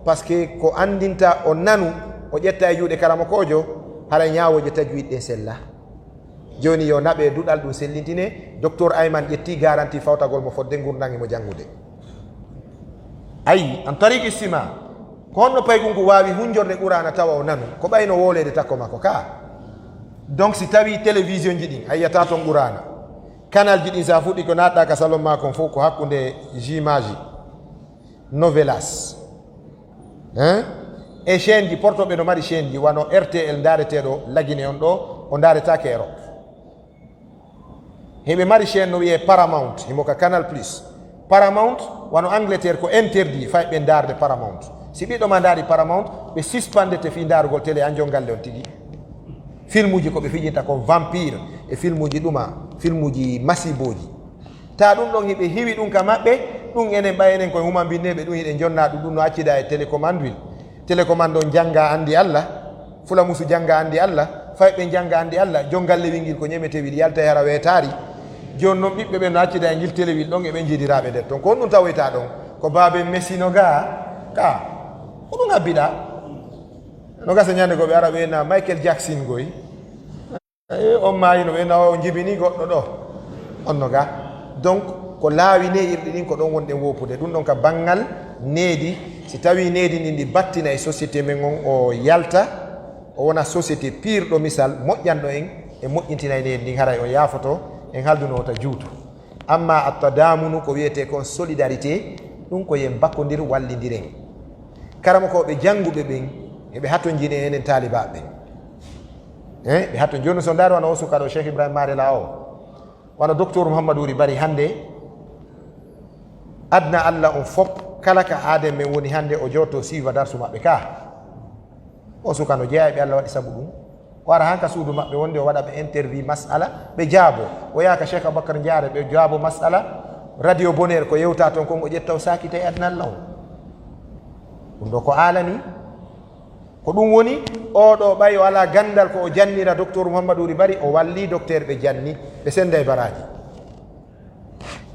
par ce que ko andinta o nanu o ƴetta e juuɗe karama kojo hara ñawoje tajwid ɗe sella joni yo naɓe duɗal ɗum sellintine docteur ayman ƴetti garanti fawtagol mo fodde gurdangi mo jangude ayi an tariqi sima ko honno paygun ko wawi hunjorde qur'ana tawa o nanu ko ɓayno wolede takko makko ka donc si tawi télévision ji ɗin a yiyata toon qur'ana canal ji ɗin sa fuɗɗi ko natɗa ka salon makon fof ko hakkude jimaji novelas e chaine ji portoɓe no mari chaine ji wano rtl dareteɗo lagine on ɗo o daretake Europe heɓe mari chaine no wiye paramount himo ka canal plus paramount wano angleterre ko interdit fay ɓe darde paramount si ɓiɗɗo ma daari paramount ɓe suspendete fi darugol télé an jongalle on tigui film uji ko ɓe fijinta ko vampire e film uji ɗuma film uji masiboji ta ɗum ɗon hiɓe hiwi ɗum ka maɓɓe ɗum enen ɓay enen koye humambinneɓe ɗum hiɗe jonna ɗum no accida e télécommande wil télécommande on jangga andi Allah fulamusu jangga andi Allah fayɓe jangga andi Allah jongalle wingil ko ñemete wil yalta e hara weetari joni noon ɓiɓɓe ɓe no accida e gil télé wil ɗon eɓe jidiraɓe nder ton ko on ɗum tawoyta ɗon ko baabe messi no ga ka ko ɗum abbiɗa no gasa ñande ko ɓe ara ɓeyna Michael Jackson goy on mayino ɓeyna o jibini goɗɗo ɗo on no ga donc ko laawi neirɗi ɗin ko ɗon wonɗen wopude ɗum ɗon ka banggal needi si tawi needi ndin ɗi battina e société men on o yalta o wona société pirɗo misal moƴƴanɗo en e moƴƴintina e needi ndin haray o yaafoto en halduno wota juutu amma attadamunu ko wiyete kon solidarité ɗum ko yen bakkodir wallidiren karama koɓe jannguɓe ɓen eɓe hattojine enen talibaɓe ɓen ɓe hatto joni so ndaari wona o sukaɗo Cheikh Ibrahima Marela o wona docteur Mouhamadou Wuri Bari hannde adna Allah on fop kala ka aaden men woni hannde o jotto suiva darsu maɓɓe ka o sukano jeeya ɓe Allah waɗi sabu ɗum o ara hanka suudu maɓɓe wonde o waɗa ɓe interview masala ɓe jaabo o yaka Cheikh Aboubacar Diare ɓe jaabo masala radio bonheur ko yewta toon kon o ƴetta o sakita e adna Allah o ɗum ɗo ko alani ko ɗum woni oɗo ɓay o ala gandal ko o jannira docteur Mouhamadou Wuri Bari o walli docteur ɓe janni ɓe senda e baraji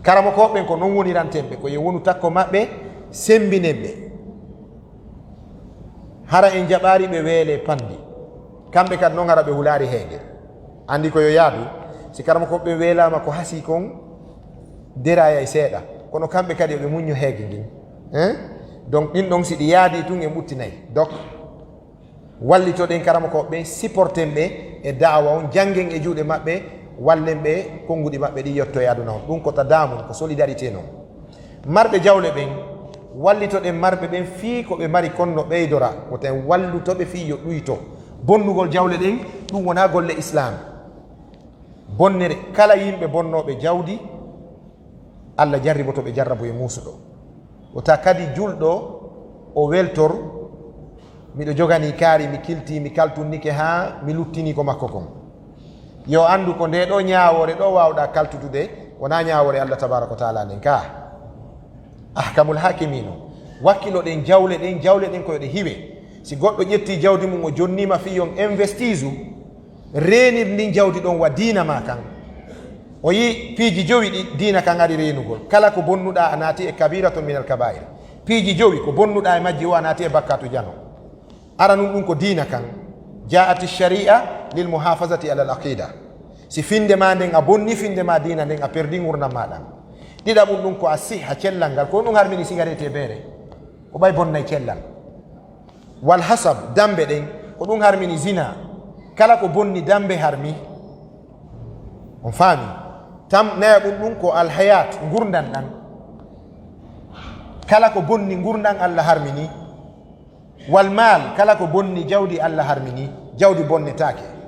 karama koɓen ko non wonirantenɓe ko yo wonu takko maɓɓe sembinenɓe hara en jaɓari ɓe weele pandi kamɓe kadi noon hara ɓe hulari heege andi ko yo yaadu si karama koɓe weelama ko hasi kon deraya e seeɗa kono kamɓe kadi ɓe muñño heege ngin donc ɗin ɗon si ɗi yaadi tun en ɓuttinayi donc wallitoɗen karama koɓe supporten ɓe e dawa on janggen e juuɗe maɓɓe wallen ɓe konnguɗi maɓɓe ɗi yetto e aduna on ɗum ko tadamum ko solidarité noon marɓe jawle ɓen wallitoɗen marɓe ɓen fii ko ɓe mari konno ɓeydora woten wallutoɓe fii yo ɗuyto bonnugol jawle ɗen ɗum wona golle islam bonnere kala yimɓe bonnoɓe jawdi Allah jarribotoɓe jarrabo e muusuɗo wota kadi julɗo o weltor miɗo jogani kaari mi kilti mi kaltunnike ha mi luttini ko makko kon yo andu ko nde ɗo ñawore ɗo wawɗa kaltudude wona ñawore Allah tabaraka wa taala nden ka ahkamul hakimino wakkilo ɗen jawle ɗen koyo ɗe hiwe si goɗɗo ƴetti jawdi mum o jonnima fi on investige u renir ndin jawdi ɗon wa diina ma kan o yi piiji jowi ɗi diina kan ari renugol kala ko bonnuɗa a naati e kabiratun min al kabair piiji jowi ko bonnuɗa e majji o a naati e bakkatu jano ara nun ɗum ko diina kan jaati sharia lil muhafazati ala al aqida si finde ma nden a bonni finde ma dina nden a perdi gurdam maɗa. ɗiɗaɓum ɗum ko a siha cellal ngal ko ɗum harmini cigarette e beere ko ɓay bonnay cellal. wal hasab dambe ɗen ko ɗum harmini zina kala ko bonni dambe harmi on faami. nayaɓum ɗum ko alhayat gurdan ɗan kala ko bonni gurdan Allah harmini. wal mal kala ko bonni jawdi Allah harmini. jawdi bonnetake.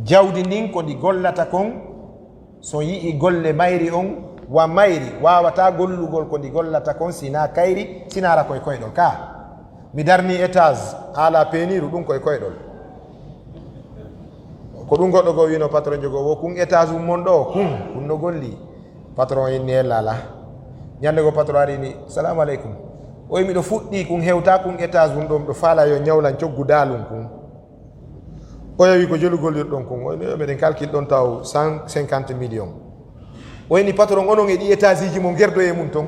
jawdi ndin ko ndi gollata kon so yi'i golle mayri on wa mayri wawata gollugol ko ndi gollata kon sina kayri sinara koye koyɗol ka mi darni étage ala peniru ɗum koye koyɗol ko ɗum goɗɗo go wino patron jogo wo kun étage mon ɗo kun no golli patron inni ellala ñande go patron arini salamu aleykum o wi miɗo fuɗɗi kun hewta kun étage ɗum ɗo miɗo faala yo ñawlan coggu daalum kun o yawi ko jolugolirɗon kon oyni meɗen calcule ɗon taw 150 millions o yini patron onon e ɗi étage ji mo gerdo e mum ton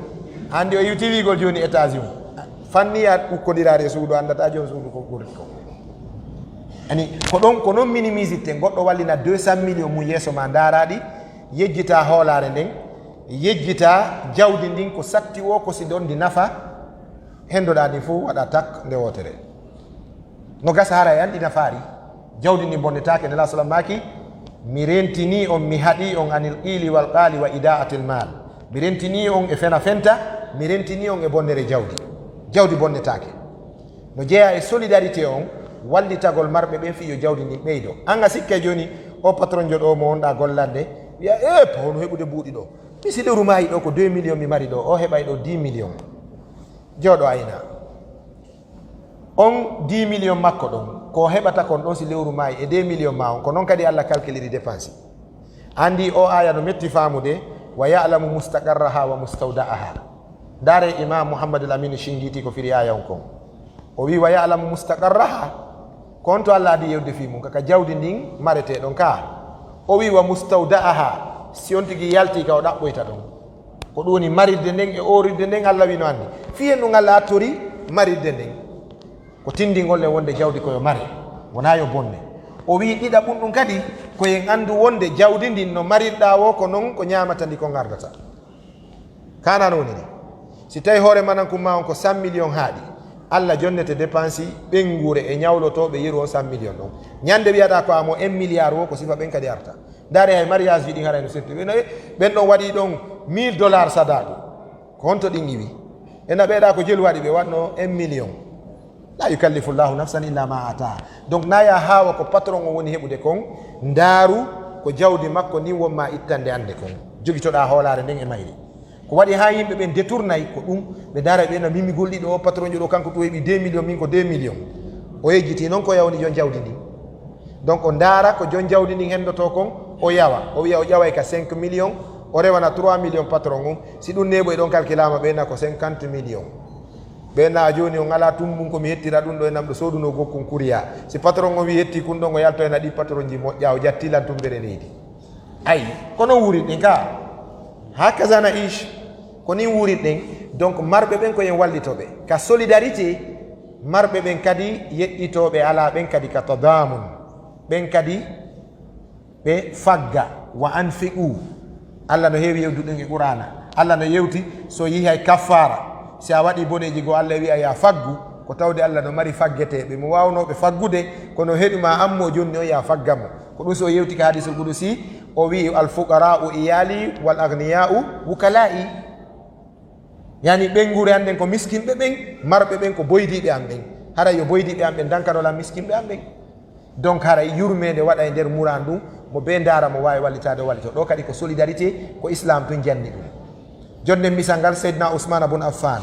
hande o yiwti wigol joni étage mum fanniya ɓukkodirare suudu andata joni suudu ko ɓurti ko ani ko ɗon minimisité goɗɗo wallina 200 millions mum yeeso ma daraɗi yejjita hoolare nden yejjita jawdi ndin ko satti o ko si ɗon ndi nafa hendoɗa ɗin fof waɗa tak nde wotere no gasa hara e an ɗi nafaari jawdi ndi bonnetake nela salam maki mi rentini on mi haɗi on anil qili wal qali wa ida'atil mal mi rentini on e fena fenta mi rentini on e bonnere jawdi bonnetake no jeeya e solidarité on wallitagol marɓe ɓen fiyo jawdi ndin ɓeydo anga sikke joni o patron joɗo mo wonɗa gollande wiya e hono heɓude buuɗi ɗo mi si lewru mayi ɗo ko 2 millions mi mari ɗo o heɓay ɗo 10 millions jooɗo ayna on 10 millions makko ɗon ko heɓata kon ɗon si lewru mayi e 2 millions ma on ko noon kadi Allah calculiri dépense andi o aya no metti famude wa ya'lamu mustaqarraha wa mustawda'aha dare imam Muhammad al-Amin shingiti ko firi aya on kon o wi wa ya'lamu mustaqarraha kon to Allah adi yewde fi mum kaka jawdi ndin marete ɗon ka o wi wa mustawda'aha si on tigi yalti ka o ɗaɓɓoyta ɗon ko ɗum woni maridde nden e orirde nden Allah wi no andi fiyen ɗum Allah attori maridde nden ko tindingol e wonde jawdi koyo mare wona yo bonne o wi ɗiɗaɓum ɗum kadi koyen andu wonde jawdi ndin no marirɗa o ko noon ko ñamata ndi ko gardata kana no woni ni si tawi hoore manankum ma on ko 100 millions haaɗi Allah jonnete dépense ɓengure e ñawlotoɓe yeru on 100 millions ɗon ñande wiyata ko amo 1 milliard o ko sifa ɓen kadi arta dare hay mariage ji ɗin harayno surtout ɓen ɗon waɗi ɗon $1000 sadaɗu ko honto ɗin iwi ena ɓeeɗa ko jelu waɗi ɓe watno 1 million la yukallifu llahu nafsan illa ma ataha donc naya hawa ko patron o woni heɓude kon ndaaru ko jawdi makko ndin wonma ittande ande kon jogitoɗa hoolare nden e mayri ko waɗi ha yimɓe ɓen détournayi ko ɗum ɓe daara ɓena mimi golliɗo o patron jo ɗo kanko to heɓi 2 millions min ko 2 millions o yejjiti noon ko yawni jon jawdi ndin donc o ndaara ko jon jawdi ndin hendoto kon o yawa o wiya o ƴaway ka 5 millions o rewana 3 millions patron on si ɗum neɓo e ɗon calculama ɓena ko 50 millions ɓena joni on ala tumbum komi hettira ɗum ɗo e namɗo soduno gokkun courrier si patron o wi hetti kun ɗon o yalto ena ɗi patron ji moƴƴa o jattilan tumbere leydi ayi kono wuritɗen ka hakaza na ish ko nin wuritɗen donc marɓe ɓen koyen wallitoɓe ka solidarité marɓe ɓen kadi yeɗɗitoɓe ala ɓen kadi ka tadamun ɓen kadi ɓe fagga wa anfiqu Allah no heewi yewduɗen e qur'ana Allah no yewti so yi hay kaffara si a waɗi boneji goo Allah wiya ya faggu ko tawde Allah no mari faggeteɓe mo wawnoɓe faggude kono heɗuma ammo jonni o ya faggamo ko ɗum so yewti ka hadisul qudusi o wi alfuqara'u iyali wal aghniya'u wukala'i yani ɓengure anden ko miskinɓe ɓen marɓe ɓen ko boydiɓe am ɓen haray yo boydiɓe am ɓen dankanola miskinɓe am ɓen donc haray yurmede waɗa e nder muran ɗum mo be dara mo wawi wallitade o wallito ɗo kadi ko solidarité ko islam tun janni ɗum jonde misal ngal seydna ousmane bun affan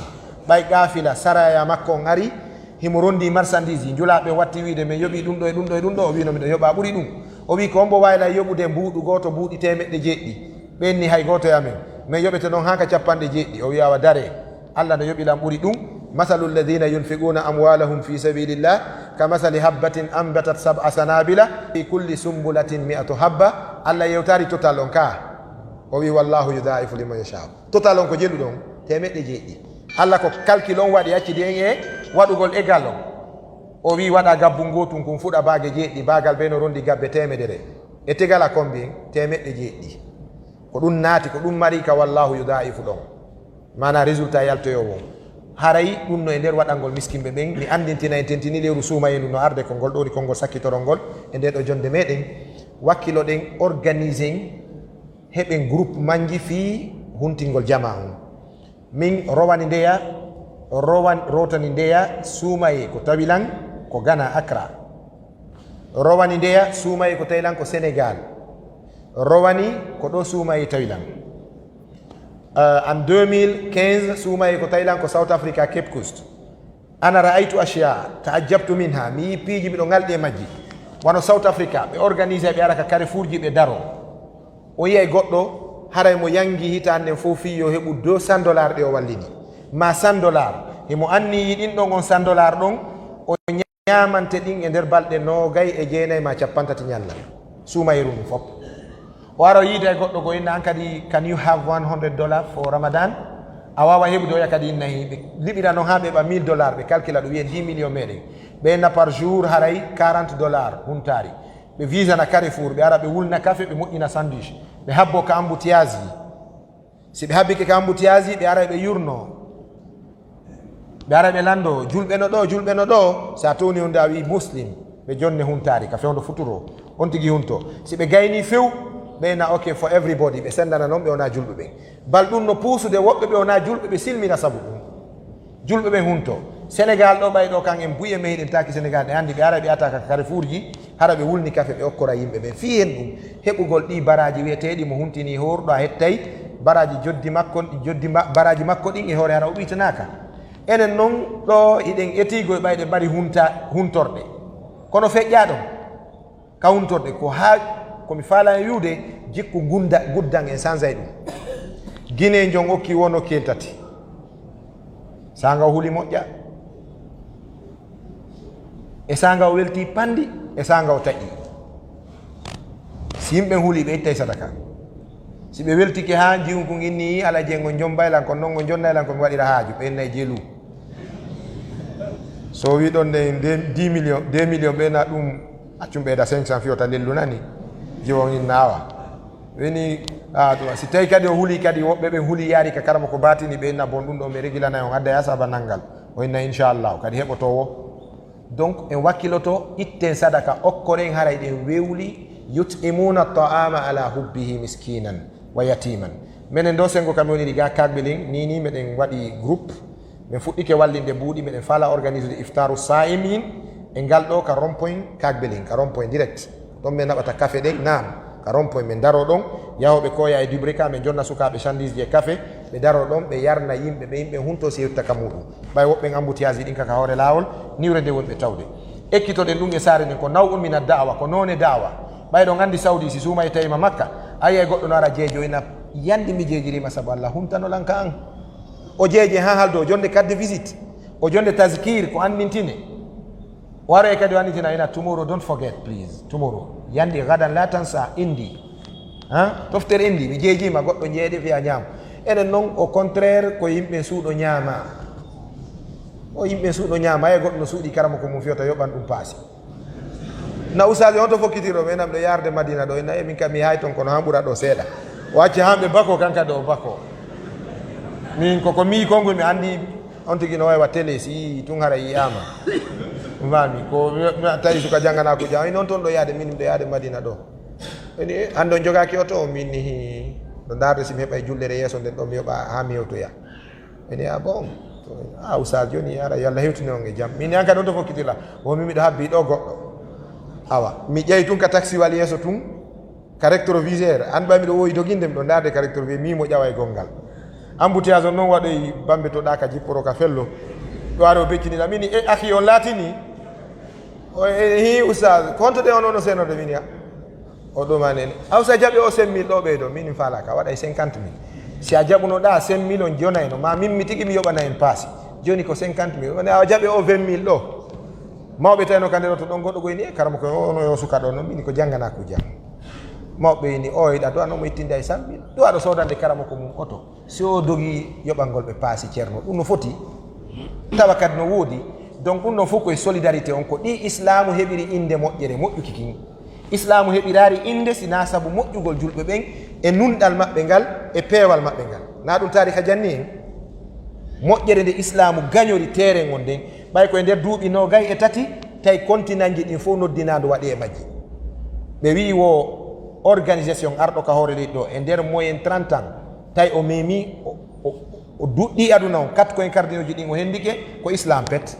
ɓay gafila saraya makko on ari himo rondi marchandise ji julaɓe watti wiide min yoɓi ɗum ɗo e ɗum ɗo e ɗum ɗo o wino miɗo yoɓa ɓuuri ɗum o wi ko ombo wayla yoɓude mbuuɗu goto buuɗi temeɗɗe jeeɗɗi ɓenni hay goto e amen min yoɓete noon hanka capanɗe jeeɗɗi o wiyawa dare Allah no yoɓilan ɓuuri ɗum masalu alladina yunfiquna amwalahum fi sabilillah ka masali habbatin ambatat 7 sanabila fi kulli sumbulatin 100 habba Allah yewtari total on ka o wi wallahu yudaifu liman yasha total on ko jelu ɗon temeɗɗe jeeɗɗi Allah ko calcul on waɗi accidi en e waɗugol égal on o wi waɗa gabbu gotum kum fuɗa baage jeeɗɗi bagal ɓe no rondi gabbe temedere e tegala combien temeɗɗe jeeɗiɗi ko ɗum naati ko ɗum mari ka wallahu yudaifu ɗon mana résultat yaltoyo won haray ɗum no e nder waɗalngol miskimɓe ɓen mi andintina en tentini lewru suumayendu no arde ko ngol ɗoni konngol sakkitorol ngol e nde ɗo jonde meɗen wakkilo ɗen organisen heɓen groupe manji fii huntingol jama on min rowani ndeya rotani ndeya suumaye ko tawilan ko Ghana Accra rowani ndeya suumaye ko tawilan ko Sénégal rowani ko ɗo suumaye tawilan en 2015 suumaye ko tawilan ko South Africa Cape Coast ana ra'aytu ashya ta'ajjabtu minha mi piiji miɗo ngalɗi e majji wano South Africa ɓe organise ɓe ara ka Carrefour ji ɓe daro o yiyay goɗɗo haray mo yangi hitande nden fof fi yo heɓu $200 ɗe o wallini ma $100 emo anni ɗin ɗon on $100 ɗon o ñamante ɗin e nder balɗe 29 ma 50 ñallal suumayru ndu fof o ara yiide e goɗɗo go inna an kadi can you have $100 for Ramadan a wawa heɓude oya kadi inna ɓe liɓira noon ha ɓe ɓa $1000 ɓe calcula ɗum wiye 10 millions meɗen ɓe na par jour haray $40 huntari ɓe visana Carrefour ɓe ara ɓe wulna café ɓe moƴƴina sandwich ɓe habbo ka embouteillage si ɓe habbike ka embouteillage ɓe ara ɓe yurno ɓe ara ɓe lando julɓe no ɗo sa towni hunde a wi muslim ɓe jonne huntari ka fewndo futuro on tigui hunto si ɓe gayni few ɓeyna ok for everybody ɓe sendana noon ɓe wona julɓe ɓen bal ɗum no puusude woɓɓe ɓe wona julɓe ɓe silmina saabu ɗum julɓe ɓen hunto Sénégal ɗo ɓay ɗo kan en buye mehiɗen taki Sénégal ɗe andi ɓe ara ɓe ataka Carrefour ji hara ɓe wulni café ɓe okkora yimɓe ɓen fi hen ɗum heɓugol ɗi baraji wiyeteɗi mo huntini horɗo a hettay baraji joddi makko baraji makko ɗin e hoore hara o ɓitanaka enen noon ɗo hiɗen etigo e ɓayɗe mbaɗi huntorɗe kono feƴƴa ɗon ka huntorɗe ko ha komi faala e wiwde jikku guddan en sansay ɗum guine jon okki won okki en tati sanga o huuli moƴƴa e sanga o welti pandi e sanga o taƴƴi si yimɓe huuli ɓe ittay sadaka si ɓe weltike ha jiwum ko inni ala jengo jombaylan ko noon go jonnaylan komi waɗira haaju ɓe nayi jeelu so wi ɗon nde 2 millions ɓena ɗum accum ɓeyda 500 fiyota lellu nani jiwon in nawa weni ɗum si tawi kadi o huuli kadi woɓɓe ɓe huuli yaari ka karama ko batini ɓe inna bon ɗum ɗo mi régulana on adda yasaba nanngal o inna inchallahu kadi heɓotowo donc en wakkiloto itten sadaka okkoren haray ɗen wewli yutimuna ta'ama ala hubbihi miskinan wa yatiman minen ɗo sengo kam woni ga kagɓelin nini meɗen waɗi groupe min fuɗɗike wallinde mbuuɗi meɗen fala organise de iftaru saimin e ngal ɗo ka rond-point kagɓelin ka rond-point direct ɗon min naɓata café ɗen nam ka rond-point min daro ɗon yahoɓe koya e dubrika min jonna sukaɓe chandise je café ɓe daro ɗon ɓe yarna yimɓe ɓe yimɓe hunto si yetta ka muɗum ɓay woɓɓen embouteillage ɗin kaka hoore lawol niwre nde wonɓe tawde ekkitoɗen ɗum e saare nden ko naw'un mina dawa ko noone dawa ɓayɗo gandi Saudi si suuma e tawima Makka ayi e goɗɗo no ara jeejo ina yandi mi jeejirima saabu Allah humtanolan ka an o jeeje ha haldo jonde carte visite o jonde tazkir ko andintine o ara e kadi o andintina ina tomorrow don't forget please tomorrow yandi gadan la tansa indi toftere indi mi jeejima goɗɗo jeeɗe fiya ñaama enen noon au contraire ko yimɓe suuɗo ñaama o yimɓe suuɗo ñaama e goɗɗo no suuɗi karama ko mum fiyata yoɓan ɗum paasi na usaji on to fokkitiro ɓe nam ɗo yarde Madina ɗo ena min kam mi hay ton kono han ɓura ɗo seeɗa o acci hamɓe bako kanka ɗo bako min koko mi konngol mi andi on tigi no waywa télé si tun hara yiyama mami ko tawi suka janggana ko jam noon toon ɗo yaade min ɗo yaade Madina ɗo eni hande on jogaki oto o min ni ɗo darde simi heɓa jullere yeeso nden ɗo mi yoɓa ha mi yewtoya eni a bon a usage joni ara yo Allah hewtini on e jaam min yanka ɗon to fokkitira womi miɗo habbi ɗo goɗɗo awa mi ƴeewi tun ka taxi wal yeeso tun ka rétroviseur an ɓa miɗo wowi doginde miɗo darde ka rétroviseur mimo ƴawa e gongal embouteillage on noon waɗoy bambe to ɗa ka jipporo ka fello ɗo ari o beccinina mini e aki on laatini hi oustage konto ɗe on ono senode mini o ɗumanene awsa jaɓi o 5 000 ɗo ɓeydo min falaka waɗay 50 000 si a jaɓunoɗa 5 000 on jonayno ma min mi tigui mi yoɓana en paasi joni ko 50 000 ane a jaɓi o 20 000 ɗo mawɓe tawno kandeno to ɗon goɗɗo goyni e karama ko ono yo suka ɗo noon mini ko janggana ko jam mawɓe ni o yiɗa duwa nomo ittinde e 100 000 duwaɗo sodande karama ko mum oto si o dogi yoɓalngol ɓe paasi ceerno ɗum no foti tawa kadi no woodi donc ɗum ɗon fof koye solidarité on ko ɗi islamu heɓiri inde moƴƴere moƴƴuki kin islamu heɓirari inde sina saabu moƴƴugol julɓe ɓen e nunɗal maɓɓe ngal e peewal maɓɓe ngal. Na ɗum taarika janni en moƴƴere nde islamu gañori teere ngon nden ɓay koye nder duuɓi 23 tawi continent ji ɗin fof noddinadu waɗi e majji. ɓe wi wo organisation arɗo ka hoore leydi ɗo e nder moyen 30 ans tawi o memi o duɗɗi aduna o 4 koyen cardinoji ɗin o hendike ko islam pet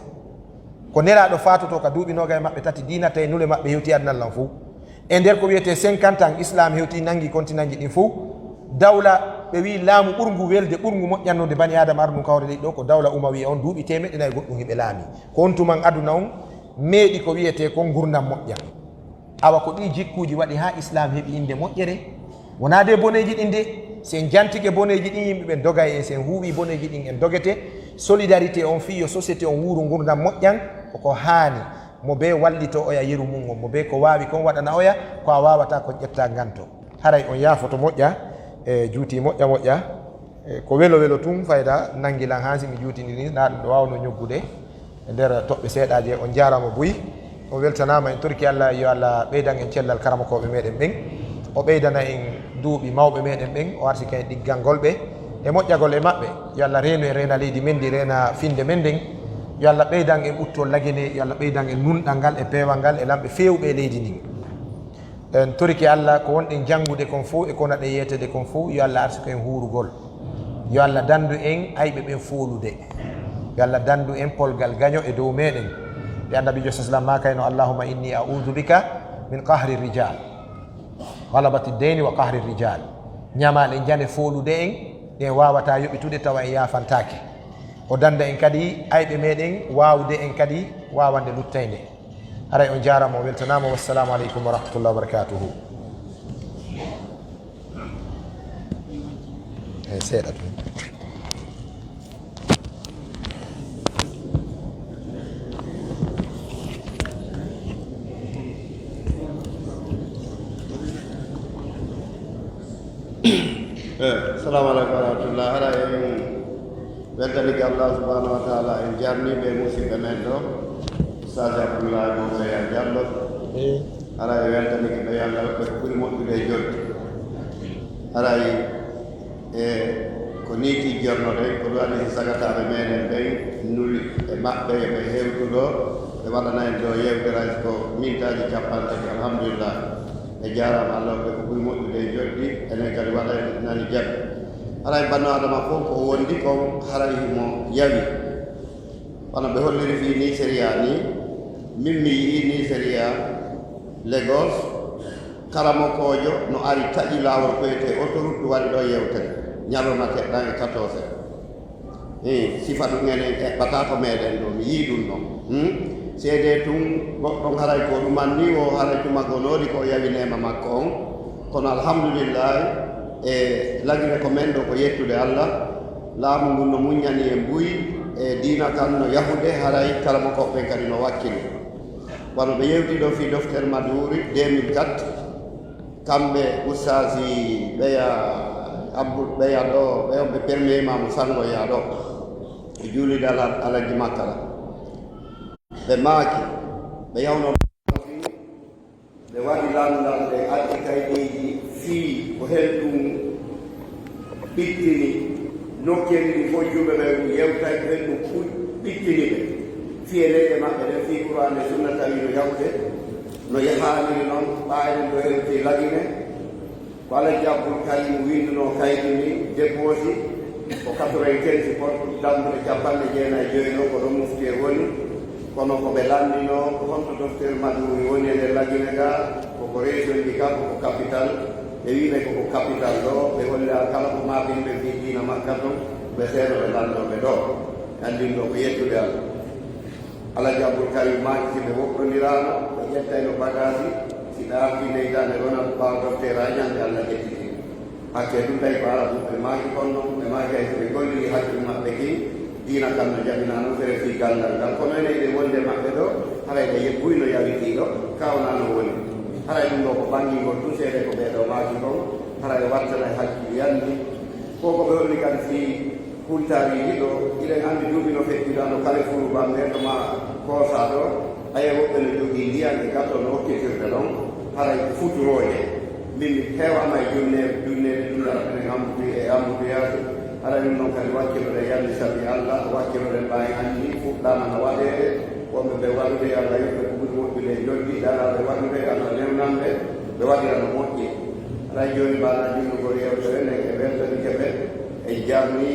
ko neraɗo fatoto ka duuɓi 23 dina tawi nule maɓɓe hewti adnallan fou e nder ko wiyete 50 ans islam hewti nangi continent ji ɗin fou. dawla ɓe wi laamu ɓurgu welde ɓurgu moƴƴannude bani adama arɗum kawre leydi ɗo ko dawla umawiya on duuɓi temeɗɗe goɗɗum hiɓe laami ko on tuman aduna on meeɗi ko wiyete ko gurdam moƴƴan. awa ko ɗi jikkuji waɗi ha islam heeɓi inde moƴƴere wona de boneji ɗin de sen jantike boneji ɗin yimɓe ɓen dogay en sen huuɓi boneji ɗin en dogete. solidarité on fiyo société on wuuru gurdam moƴƴan koko haani mo be wallito oya yeru mum on mo be ko waawi kon waɗana oya ko a wawata kon ƴetta ganto haray on yaafoto moƴƴa e juuti moƴƴa ko welo welo tun fayda nangilan hansi mi juutidiri na ɗum ɗo wawno ñoggude e nder toɓɓe seeɗaji on jarama buyi o weltanama en torki Allah yo Allah ɓeydan en cellal karamakoɓe meɗen ɓen o ɓeydana en duuɓi mawɓe meɗen ɓen o arti ken ɗiggalngol ɓe e moƴƴagol e maɓɓe yo Allah reenu e reena leydi men ndi reena finde men nden yo Allah ɓeydan en ɓuttol lagine yo Allah ɓeydan en nunɗal ngal e peewal ngal e lamɓe fewɓe e leydi ndin en toriki Allah ko wonɗen janngude kon fof e konaɗe yetede kon fof yo Allah arti koen huurugol yo Allah dandu en ayɓe ɓen foolude yo Allah dandu en polgal gaño e dow meɗen e annabijo sallam ma kayno allahumma inni a'udhu bika min qahri rijal galabati deni wa qahri rijal ñamaɗe jane foolude en ɗen wawata yoɓitude tawa en yafantake o danda en kadi ayɓe meɗen wawde en kadi wawande luttayde aray on jarama o weltanama wassalamu aleykum wa rahmatullah wa barakatuhu e seeɗa tun assalamu aleykum wa rahmatullah haɗa en weltanike Allah subhanahu wa taala en jarniɓe musidɓe men ɗo ustage Abdoulaye Moussa Diallo haɗa e weltanike ɓe Allah waɗɓe ko ɓuri moƴƴude e joddi haɗay e ko niiti jornoɗe ko ɗum waɗi sagataɓe meɗen ɓen nuli e maɓɓe ɓe hewtuɗo ɓe waɗana en ɗo yewteraki ko mintaji 50 alhamdulillah e jarama Allah waɗɓe ko ɓuri moƴƴude e joddi enen kadi waɗa nani jaɓi haray banno adama fof ko wondi kon haray mo yawi kono ɓe holliri fi Nigeria ni min mi yii Nigeria Lagos karamokojo no ari taƴi lawol koyete autoroute waɗi ɗo yewtere ñalowma keɗɗan e 14 sifa ɗum enen eɓɓata ko meɗen ɗo mi yii ɗum ɗon seede tun goɗɗon haray ko ɗuman ni o haray tuma gonooɗi ko yawinema makko on kono alhamdulillahi e lagire ko men ɗo ko yettude Allah laamu ngun no muññani e mbuyi e diina kan no yahude haray kala mo koɓɓe kadi no wakkili kono ɓe yewti ɗo fi doftere Maduri 2004 kamɓe ustasi ɓeya abdou ɓeya ɗo ɓe on ɓe permema mo sangoya ɗo e juulide alaji makka la ɓe maaki ɓe yawno ɓe waɗi landal ɓe addi kayɗeji fii ko hen ɗum ɓittini nokkeli ɗi fof juɓe ɓe yewtay ko hen ɗum ɓittini ɓe fiye leyɗe maɓɓe ɗen fii qur'an e sunna tawi no yawde no yahaniri noon ɓaayɗen ɗo hewti lagine ko alaji abdoul karim winduno kaydi ni dépose ko 95 pour dambude 99 ko ɗo mufti e woni kono ko ɓe landino ko honto docteur Maduri woni e nder lagine ga koko région ji ka koko capital ɓe wiɓe koko capital ɗo ɓe holla kala ko maɓinɓe fi dina makka ton ɓe seeɗo ɓe landoɓe ɗo andin ɗo ko yettude Allah alaji abdoul karim maki si ɓe woɗɗodirano ɓe ƴettayno bagage si ɓe arti neydane ɗona ɓawa docteur a ñande Allah ƴettiti hakke ɗum tawi ko ala ɗum ɓe maki konno ɓe maki hay so ɓe golliri hakkille maɓɓe ki diina kam no jaɓina noon fere fi gandal ngal kono ene ɗe wonde maɓɓe ɗo haray ɓe yeɓɓuyno yawitiɗo kawna no woni haray ɗum ɗo ko ɓangingol tout seeɗe ko ɓeɗo maki kon haray wattana e hakkille yanni ko ko ɓe holli kadi fi hultariji ɗo iɗen andi duuɓi no feƴƴiɗano kala furu bamɓe ɗo ma koosa ɗo aye woɓɓe no jogii ndiyan e gatto no hokkitirde ɗon haray futuroje min heewama e junnede dulal enen ambuduyaade ara ɗum noon kadi wakkilode yalli sabi allah wakkilode mbawi anni fuɗɗama no waɗede wonɓe ɓe waɗude allah yimɓe ko ɓuri moƴƴude jolɗi ɗalaɓe waɗude allah newnanɓe ɓe waɗira no moƴƴi alay joni mbaɗa junnugol yewtere nden e weltani keɓe e jamni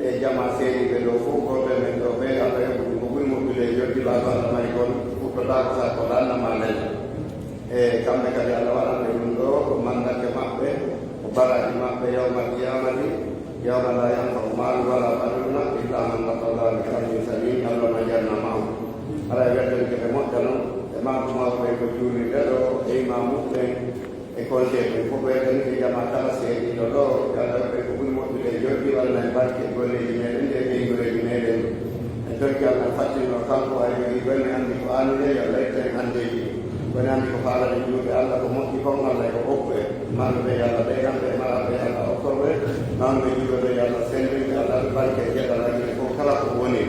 e jama seeɗi ɓe ɗo fof goɓe men ɗo ɓe allah yoɓu ɗum ko ɓuri moƴƴude jolɗi ɓaɗo allah mari kon fuɗɗotako sa ko lannama nen e kamɓe kadi allah waɗanɓe ɗum ɗo ko mandate maɓɓe ko baraji maɓɓe yawmal qiyamati yawma la yanfau malu wala banuna illa man atallah bi qalbin salim allah no jarna maw ala weddani keɓe moƴƴa noon e maɓɓe mako e ko juulirɗe ɗo e imamu ɓen e conseil ɓen fof weddani ɓe jama kala seeɗiɗo ɗo allah ɓe ko ɓuri moƴƴude jolɗi walla e barke golleji meɗen nde ɓeygoreji meɗen e tokki allah fattino kanko ay jogui gonne andi ko annude yo leyten handeji woni andi ko faalade juuɗe allah ko moƴƴi kon allah e ko hokku e manuɓe yo allah ɓeyganɓe e maraɓe allah okkorɓe manuɓe juuɗoɓe yo allah sendinde allah ɓe barke e jeɗal ajine fof kala ko woni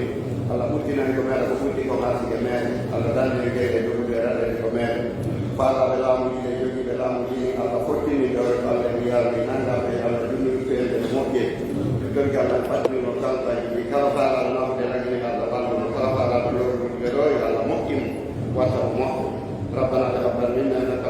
allah ɓurtinani ko meeɗa ko ɓurti ko harsike meɗen allah dandini geyɗe dogude e raɗede ko meɗen faalaɓe laamu dine jogiiɓe laamu dini allah fottini ɗoe allah wiyaɓe nangaɓe allah junniri feelde no moƴƴe torki allah fattinino kanko ay wi kala faalaɓe nawde ragini allah walluno kala faalaɓe lowrude ɗo yo allah moƴƴimo watta ko moƴƴo ربنا تقبل منا انك